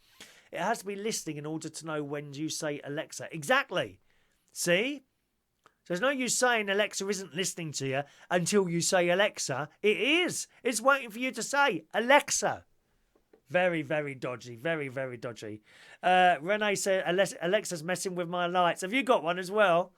It has to be listening in order to know when you say Alexa. Exactly. See? There's no use saying Alexa isn't listening to you until you say Alexa. It is. It's waiting for you to say Alexa. Very, very dodgy. Very, very dodgy. Renee said, Alexa's messing with my lights. Have you got one as well?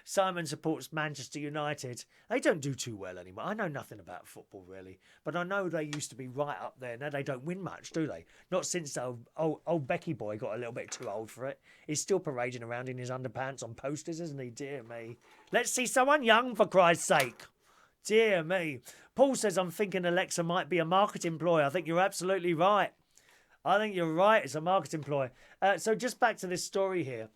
Simon supports Manchester United. They don't do too well anymore. I know nothing about football, really. But I know they used to be right up there. Now they don't win much, do they? Not since old Becky boy got a little bit too old for it. He's still parading around in his underpants on posters, isn't he? Dear me. Let's see someone young, for Christ's sake. Dear me. Paul says, I'm thinking Alexa might be a marketing ploy. I think you're absolutely right. I think you're right. It's a marketing ploy. So just back to this story here.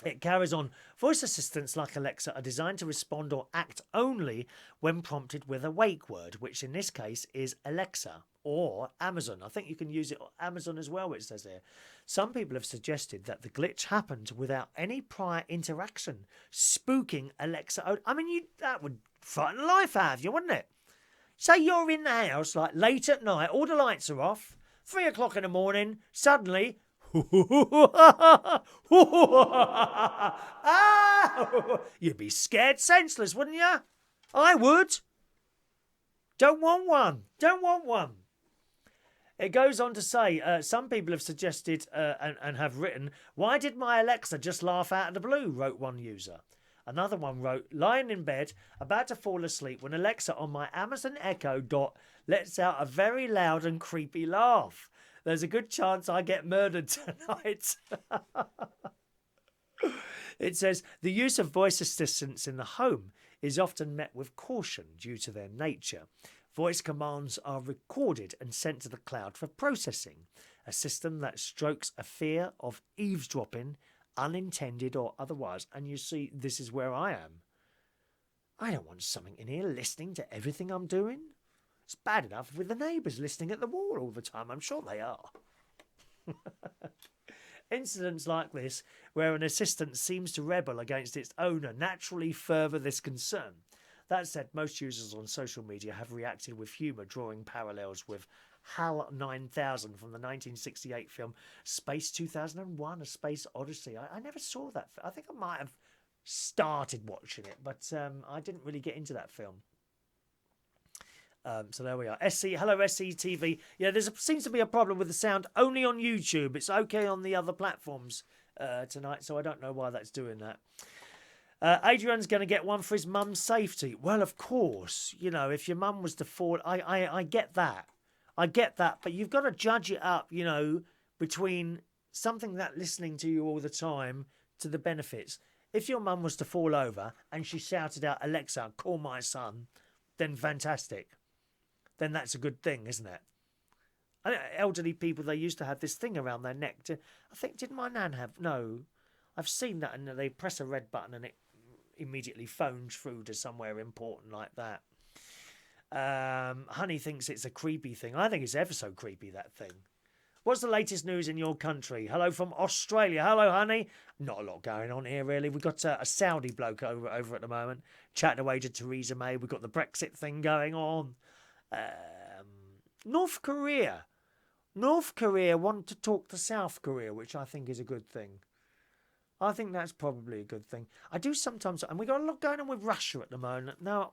It carries on. Voice assistants like Alexa are designed to respond or act only when prompted with a wake word, which in this case is Alexa or Amazon. I think you can use it on Amazon as well, it says here. Some people have suggested that the glitch happened without any prior interaction, spooking Alexa. I mean, that would frighten the life out of you, wouldn't it? Say you're in the house, like late at night, all the lights are off, 3 o'clock in the morning, suddenly... You'd be scared senseless, wouldn't you? I would. Don't want one. Don't want one. It goes on to say, some people have suggested and have written, why did my Alexa just laugh out of the blue, wrote one user. Another one wrote, lying in bed, about to fall asleep, when Alexa on my Amazon Echo Dot lets out a very loud and creepy laugh. There's a good chance I get murdered tonight. It says, the use of voice assistants in the home is often met with caution due to their nature. Voice commands are recorded and sent to the cloud for processing, a system that strokes a fear of eavesdropping, unintended or otherwise. And you see, this is where I am. I don't want something in here listening to everything I'm doing. It's bad enough with the neighbours listening at the wall all the time. I'm sure they are. Incidents like this, where an assistant seems to rebel against its owner, naturally further this concern. That said, most users on social media have reacted with humour, drawing parallels with HAL 9000 from the 1968 film Space 2001, A Space Odyssey. I never saw that. I think I might have started watching it, but I didn't really get into that film. So there we are. Hello SCTV. Yeah, seems to be a problem with the sound only on YouTube. It's okay on the other platforms tonight, so I don't know why that's doing that. Adrian's going to get one for his mum's safety. Well, of course, if your mum was to fall, I get that. I get that, but you've got to judge it up, between something that listening to you all the time to the benefits. If your mum was to fall over and she shouted out, Alexa, call my son, then fantastic. Then that's a good thing, isn't it? Elderly people, they used to have this thing around their neck. I think, did my nan have? No. I've seen that, and they press a red button and it immediately phones through to somewhere important like that. Honey thinks it's a creepy thing. I think it's ever so creepy, that thing. What's the latest news in your country? Hello from Australia. Hello, honey. Not a lot going on here, really. We've got a Saudi bloke over at the moment, chatting away to Theresa May. We've got the Brexit thing going on. North Korea. North Korea want to talk to South Korea, which I think is a good thing. I think that's probably a good thing. I do sometimes, and we got a lot going on with Russia at the moment. Now,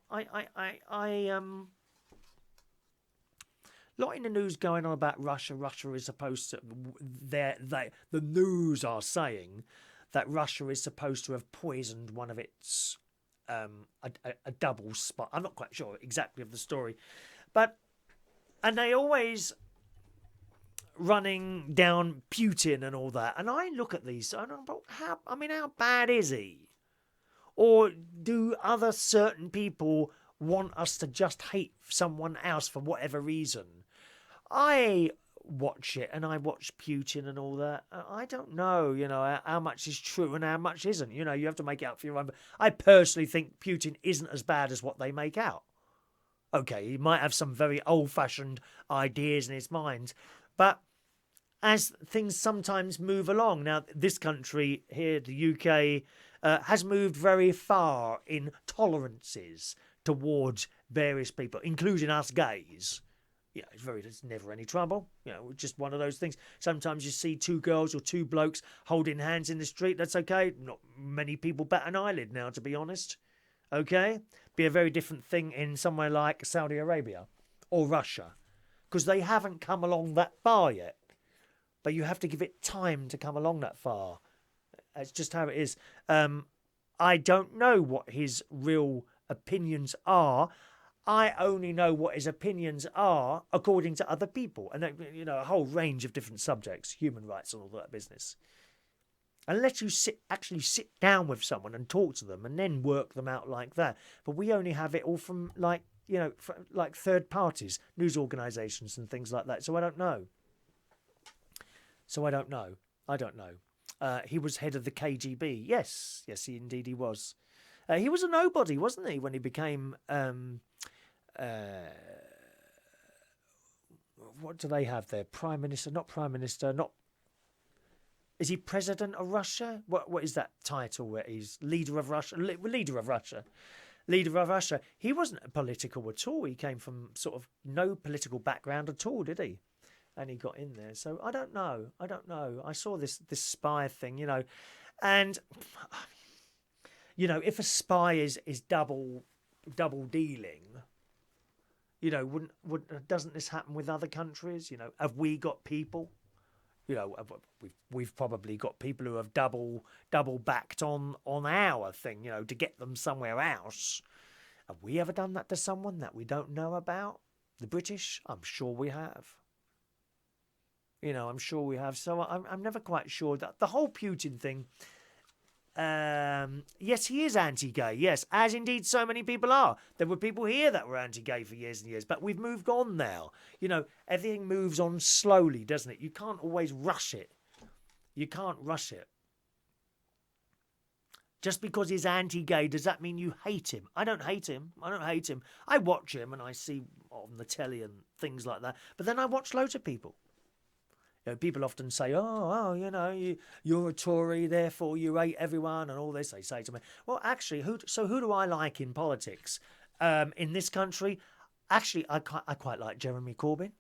lot in the news going on about Russia. Russia is supposed to, the news are saying that Russia is supposed to have poisoned one of its, a double spy. I'm not quite sure exactly of the story, and they always running down Putin and all that. And I look at these, and I'm like, how bad is he? Or do other certain people want us to just hate someone else for whatever reason? I watch it, and I watch Putin and all that. I don't know, how much is true and how much isn't. You have to make it out for your own. I personally think Putin isn't as bad as what they make out. Okay, he might have some very old-fashioned ideas in his mind, but as things sometimes move along, now this country here, the UK, has moved very far in tolerances towards various people, including us gays. There's never any trouble. Just one of those things. Sometimes you see two girls or two blokes holding hands in the street. That's okay. Not many people bat an eyelid now, to be honest. Okay? Be a very different thing in somewhere like Saudi Arabia or Russia, because they haven't come along that far yet. But you have to give it time to come along that far. That's just how it is. I don't know what his real opinions are. I only know what his opinions are according to other people. And, a whole range of different subjects, human rights and all that business. Unless you actually sit down with someone and talk to them and then work them out like that. But we only have it all from, like third parties, news organisations and things like that. So I don't know. I don't know. He was head of the KGB. Yes, indeed he was. He was a nobody, wasn't he, when he became... what do they have there? Prime Minister, not Prime Minister, not... Is he President of Russia? What is that title where he's Leader of Russia? Leader of Russia. Leader of Russia. He wasn't political at all. He came from sort of no political background at all, did he? And he got in there. So I don't know. I saw this spy thing, and if a spy is double dealing, doesn't this happen with other countries? Have we got people? We've probably got people who have double backed on our thing, to get them somewhere else. Have we ever done that to someone that we don't know about? The British? I'm sure we have. I'm sure we have. So I'm never quite sure that the whole Putin thing. Yes, he is anti-gay. Yes, as indeed so many people are. There were people here that were anti-gay for years and years, but we've moved on now. Everything moves on slowly, doesn't it? You can't always rush it. Just because he's anti-gay, does that mean you hate him? I don't hate him. I watch him and I see on the telly and things like that. But then I watch loads of people. People often say, you're a Tory, therefore you hate everyone and all this, they say to me. Well, actually, who do I like in politics? In this country, actually, I quite like Jeremy Corbyn.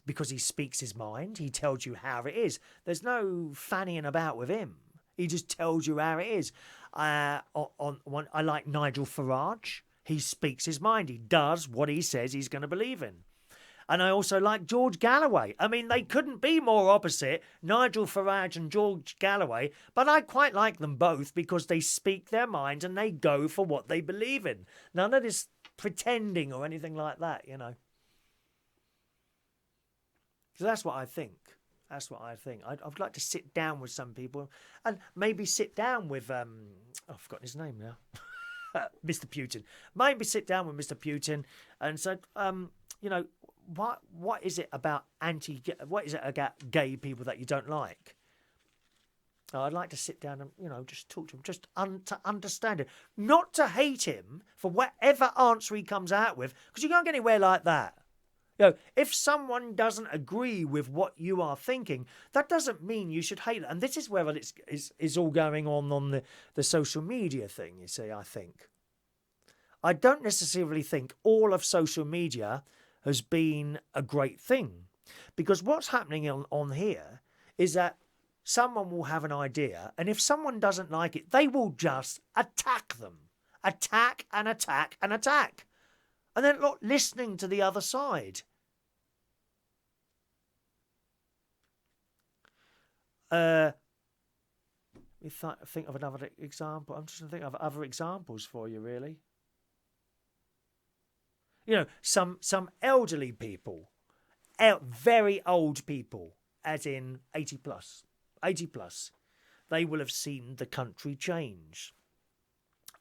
Because he speaks his mind. He tells you how it is. There's no fannying about with him. He just tells you how it is. I like Nigel Farage. He speaks his mind. He does what he says he's going to believe in. And I also like George Galloway. I mean, they couldn't be more opposite, Nigel Farage and George Galloway, but I quite like them both because they speak their mind and they go for what they believe in. None of this pretending or anything like that, you know. So that's what I think. That's what I think. I'd like to sit down with some people and maybe sit down with, I've forgotten his name now, Mr. Putin. Maybe sit down with Mr. Putin and say, you know, what is it about what is it about gay people that you don't like? I'd like to sit down and, you know, just talk to him, just to understand him. Not to hate him for whatever answer he comes out with, because you can't get anywhere like that. You know, if someone doesn't agree with what you are thinking, that doesn't mean you should hate it. And this is where it's all going on the social media thing, you see, I think. I don't necessarily think all of social media has been a great thing. Because what's happening on here is that someone will have an idea, and if someone doesn't like it, they will just attack them. Attack and attack and attack. And they're not listening to the other side. Think of another example. I'm just going to think of other examples for you, really. You know, some elderly people, very old people, as in 80 plus, they will have seen the country change.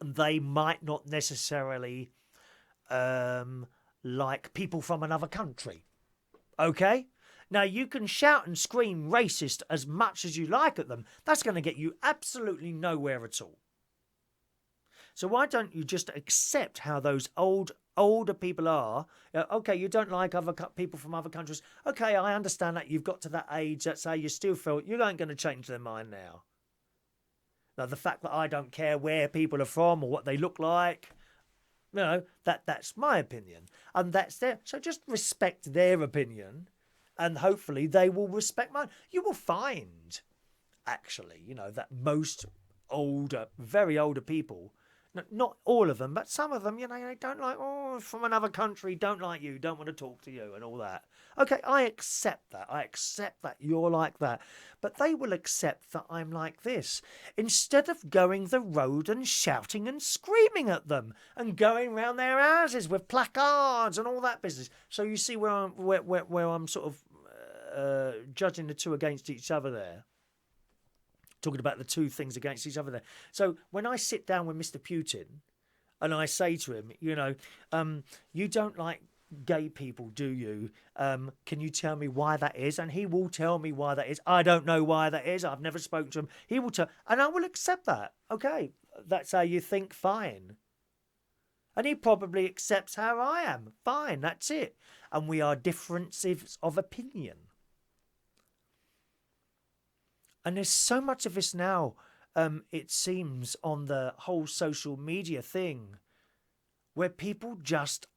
They might not necessarily like people from another country. Okay? Now, you can shout and scream racist as much as you like at them. That's going to get you absolutely nowhere at all. So why don't you just accept how those older people are? Okay, you don't like other people from other countries. Okay, I understand that you've got to that age that say you still feel you ain't going to change their mind now. Now, the fact that I don't care where people are from or what they look like, you know, that's my opinion. And that's their... So just respect their opinion and hopefully they will respect mine. You will find, actually, you know, that most older, very older people... Not all of them, but some of them, you know, they don't like, from another country, don't like you, don't want to talk to you and all that. Okay, I accept that. I accept that you're like that. But they will accept that I'm like this. Instead of going the road and shouting and screaming at them and going round their houses with placards and all that business. So you see where I'm sort of judging the two against each other there. Talking about the two things against each other there. So when I sit down with Mr. Putin and I say to him, you know, you don't like gay people, do you? Can you tell me why that is? And he will tell me why that is. I don't know why that is. I've never spoken to him. He will tell, and I will accept that. Okay, that's how you think, fine. And he probably accepts how I am. Fine, that's it. And we are differences of opinion. And there's so much of this now, it seems, on the whole social media thing, where people just,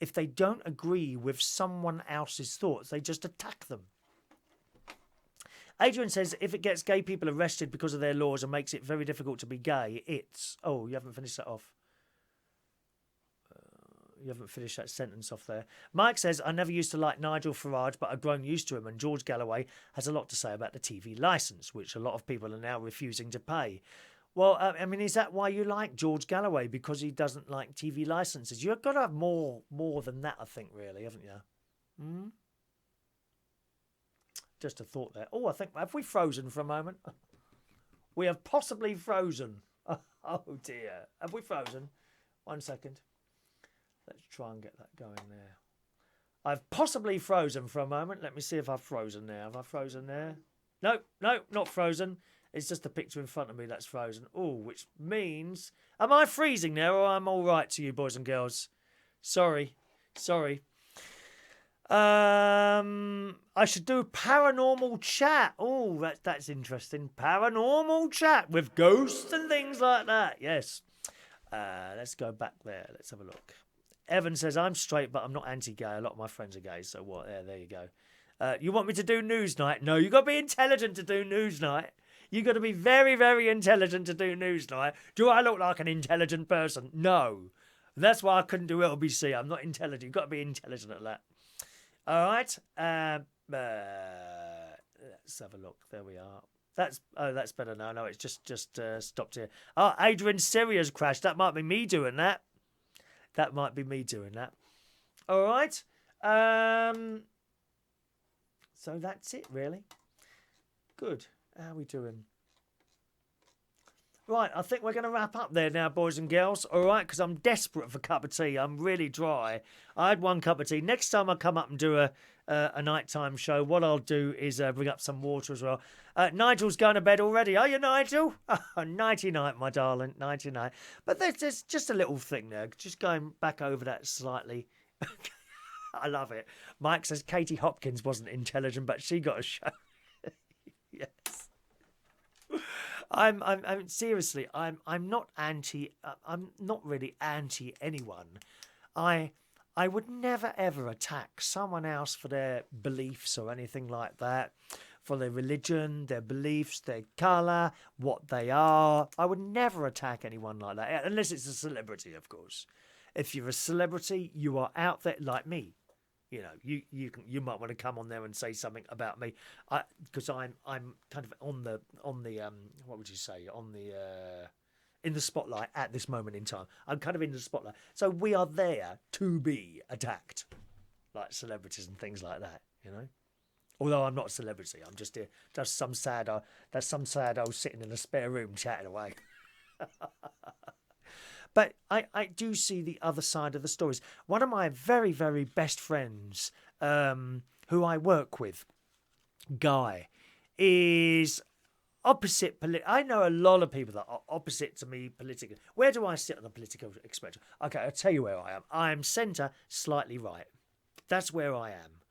if they don't agree with someone else's thoughts, they just attack them. Adrian says, if it gets gay people arrested because of their laws and makes it very difficult to be gay, it's... Oh, you haven't finished that off. You haven't finished that sentence off there. Mike says, I never used to like Nigel Farage, but I've grown used to him. And George Galloway has a lot to say about the TV licence, which a lot of people are now refusing to pay. Well, I mean, is that why you like George Galloway? Because he doesn't like TV licences? You've got to have more than that, I think, really, haven't you? Just a thought there. Oh, I think, have we frozen for a moment? We have possibly frozen. Oh, dear. Have we frozen? 1 second. Let's try and get that going there. I've possibly frozen for a moment. Let me see if I've frozen there. Have I frozen there? No, not frozen. It's just a picture in front of me that's frozen. Oh, which means... Am I freezing there or I'm all right to you, boys and girls? Sorry. I should do a paranormal chat. Oh, that's interesting. Paranormal chat with ghosts and things like that. Yes. Let's go back there. Let's have a look. Evan says, I'm straight, but I'm not anti-gay. A lot of my friends are gay, so what? There you go. You want me to do Newsnight? No, you got to be intelligent to do Newsnight. You got to be very, very intelligent to do Newsnight. Do I look like an intelligent person? No. That's why I couldn't do LBC. I'm not intelligent. You've got to be intelligent at that. All right. Let's have a look. There we are. That's better now. No, it's just stopped here. Oh, Adrian's Syria's crashed. That might be me doing that. All right. So that's it, really. Good. How are we doing? Right, I think we're going to wrap up there now, boys and girls. All right, because I'm desperate for a cup of tea. I'm really dry. I had one cup of tea. Next time I come up and do a nighttime show, what I'll do is bring up some water as well. Nigel's going to bed already. Are you, Nigel? Nighty-night, my darling. Nighty-night. But there's just a little thing there. Just going back over that slightly. I love it. Mike says Katie Hopkins wasn't intelligent, but she got a show. Yes. I'm seriously, I'm not I'm not really anti anyone. I would never ever attack someone else for their beliefs or anything like that, for their religion, their beliefs, their colour, what they are. I would never attack anyone like that, unless it's a celebrity, of course. If you're a celebrity, you are out there like me. You know, you might want to come on there and say something about me, because I'm kind of on the what would you say, in the spotlight at this moment in time. I'm kind of in the spotlight, so we are there to be attacked, like celebrities and things like that. You know, although I'm not a celebrity, I'm just here, just some sad old sitting in a spare room chatting away. But I do see the other side of the stories. One of my very, very best friends, who I work with, Guy, is opposite. I know a lot of people that are opposite to me politically. Where do I sit on the political spectrum? Okay, I'll tell you where I am. I am centre, slightly right. That's where I am.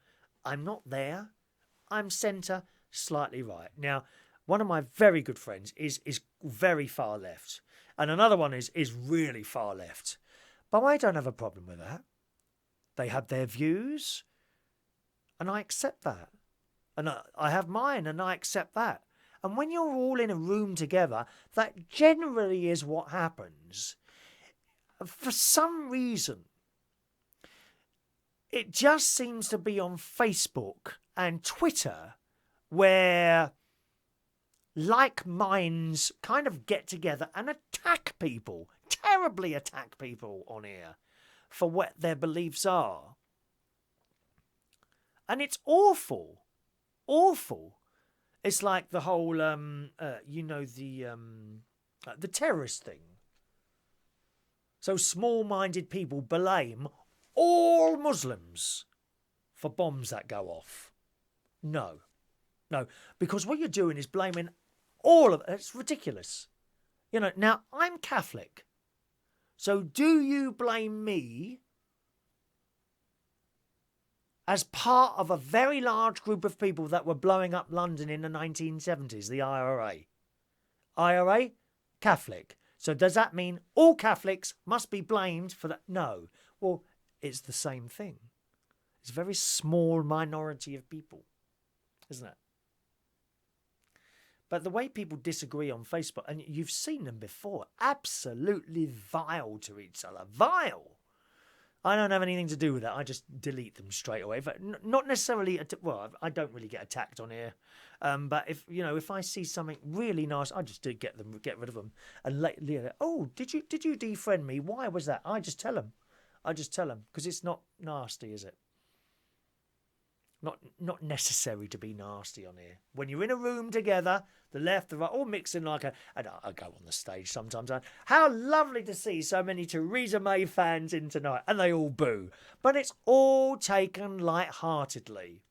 I'm not there. I'm centre, slightly right. Now, one of my very good friends is very far left. And another one is really far left. But I don't have a problem with that. They have their views, and I accept that. And I have mine, and I accept that. And when you're all in a room together, that generally is what happens. For some reason, it just seems to be on Facebook and Twitter where like minds kind of get together and attack people, terribly attack people on here for what their beliefs are. And it's awful. Awful. It's like the whole, the terrorist thing. So small-minded people blame all Muslims for bombs that go off. No, because what you're doing is blaming all of it. It's ridiculous. You know, now I'm Catholic. So do you blame me as part of a very large group of people that were blowing up London in the 1970s, the IRA? IRA, Catholic. So does that mean all Catholics must be blamed for that? No. Well, it's the same thing. It's a very small minority of people, isn't it? But the way people disagree on Facebook, and you've seen them before, absolutely vile to each other. Vile. I don't have anything to do with that. I just delete them straight away. But not necessarily. Well, I don't really get attacked on here. But if I see something really nice, I just do get rid of them. And later, oh, did you defriend me? Why was that? I just tell them. Because it's not nasty, is it? Not necessary to be nasty on here. When you're in a room together, the left, the right, all mixing like a... And I go on the stage sometimes. How lovely to see so many Theresa May fans in tonight. And they all boo. But it's all taken light-heartedly.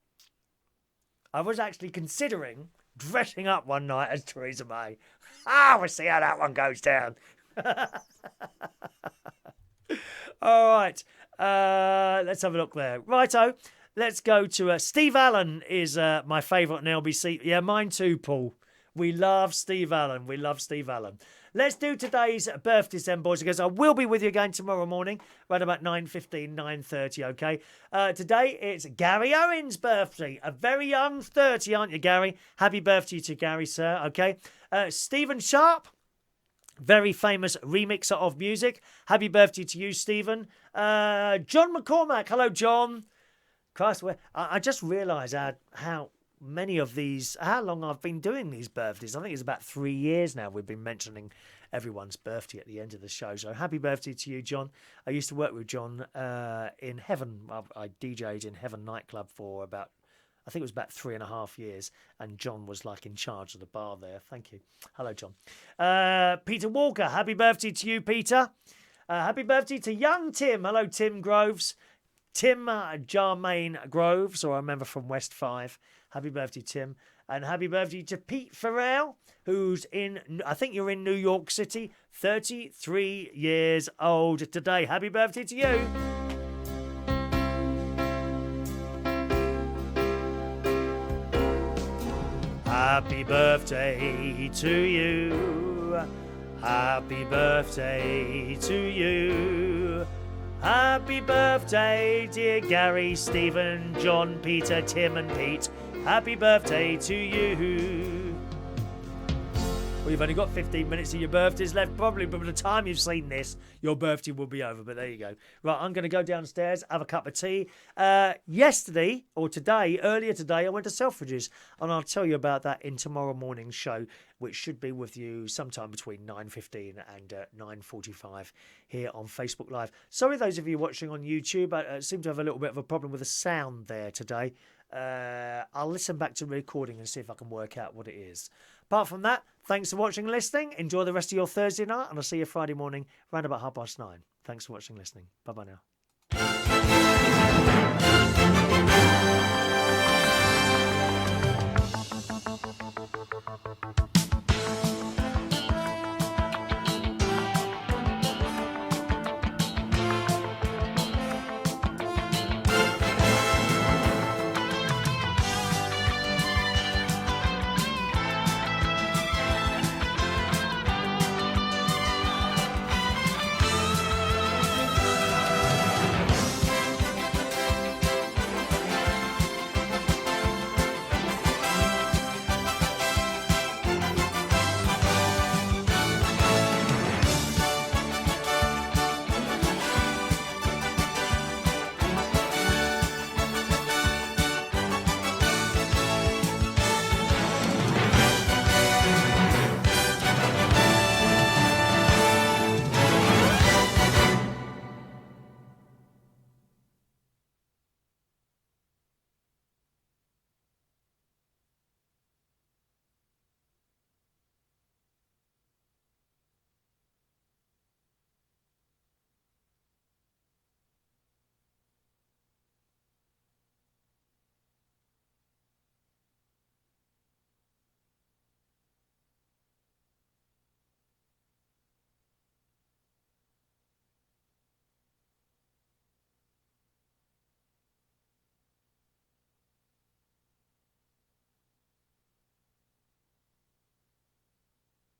I was actually considering dressing up one night as Theresa May. We'll see how that one goes down. All right. Let's have a look there. Righto. Let's go to Steve Allen is my favourite on LBC. Yeah, mine too, Paul. We love Steve Allen. Let's do today's birthdays then, boys and girls. I will be with you again tomorrow morning, right about 9:15, 9:30, okay? Today, it's Gary Owen's birthday. A very young 30, aren't you, Gary? Happy birthday to Gary, sir, okay? Stephen Sharp, very famous remixer of music. Happy birthday to you, Stephen. John McCormack. Hello, John. Christ, I just realised how many of these, how long I've been doing these birthdays. I think it's about 3 years now we've been mentioning everyone's birthday at the end of the show. So happy birthday to you, John. I used to work with John in Heaven. I DJ'd in Heaven nightclub for about, I think it was about 3.5 years, and John was like in charge of the bar there. Thank you. Hello, John. Peter Walker, happy birthday to you, Peter. Happy birthday to young Tim. Hello, Tim Groves. Tim Jarmaine Groves, or I remember from West 5. Happy birthday, Tim. And happy birthday to Pete Farrell, who's I think you're in New York City, 33 years old today. Happy birthday to you. Happy birthday to you. Happy birthday to you. Happy birthday, dear Gary, Stephen, John, Peter, Tim and Pete. Happy birthday to you. Well, you've only got 15 minutes of your birthdays left. Probably by the time you've seen this, your birthday will be over. But there you go. Right, I'm going to go downstairs, have a cup of tea. Yesterday, or today, earlier today, I went to Selfridges. And I'll tell you about that in tomorrow morning's show, which should be with you sometime between 9:15 and 9:45 here on Facebook Live. Sorry, those of you watching on YouTube. I seem to have a little bit of a problem with the sound there today. I'll listen back to the recording and see if I can work out what it is. Apart from that, thanks for watching and listening. Enjoy the rest of your Thursday night, and I'll see you Friday morning around about 9:30. Thanks for watching and listening. Bye-bye now.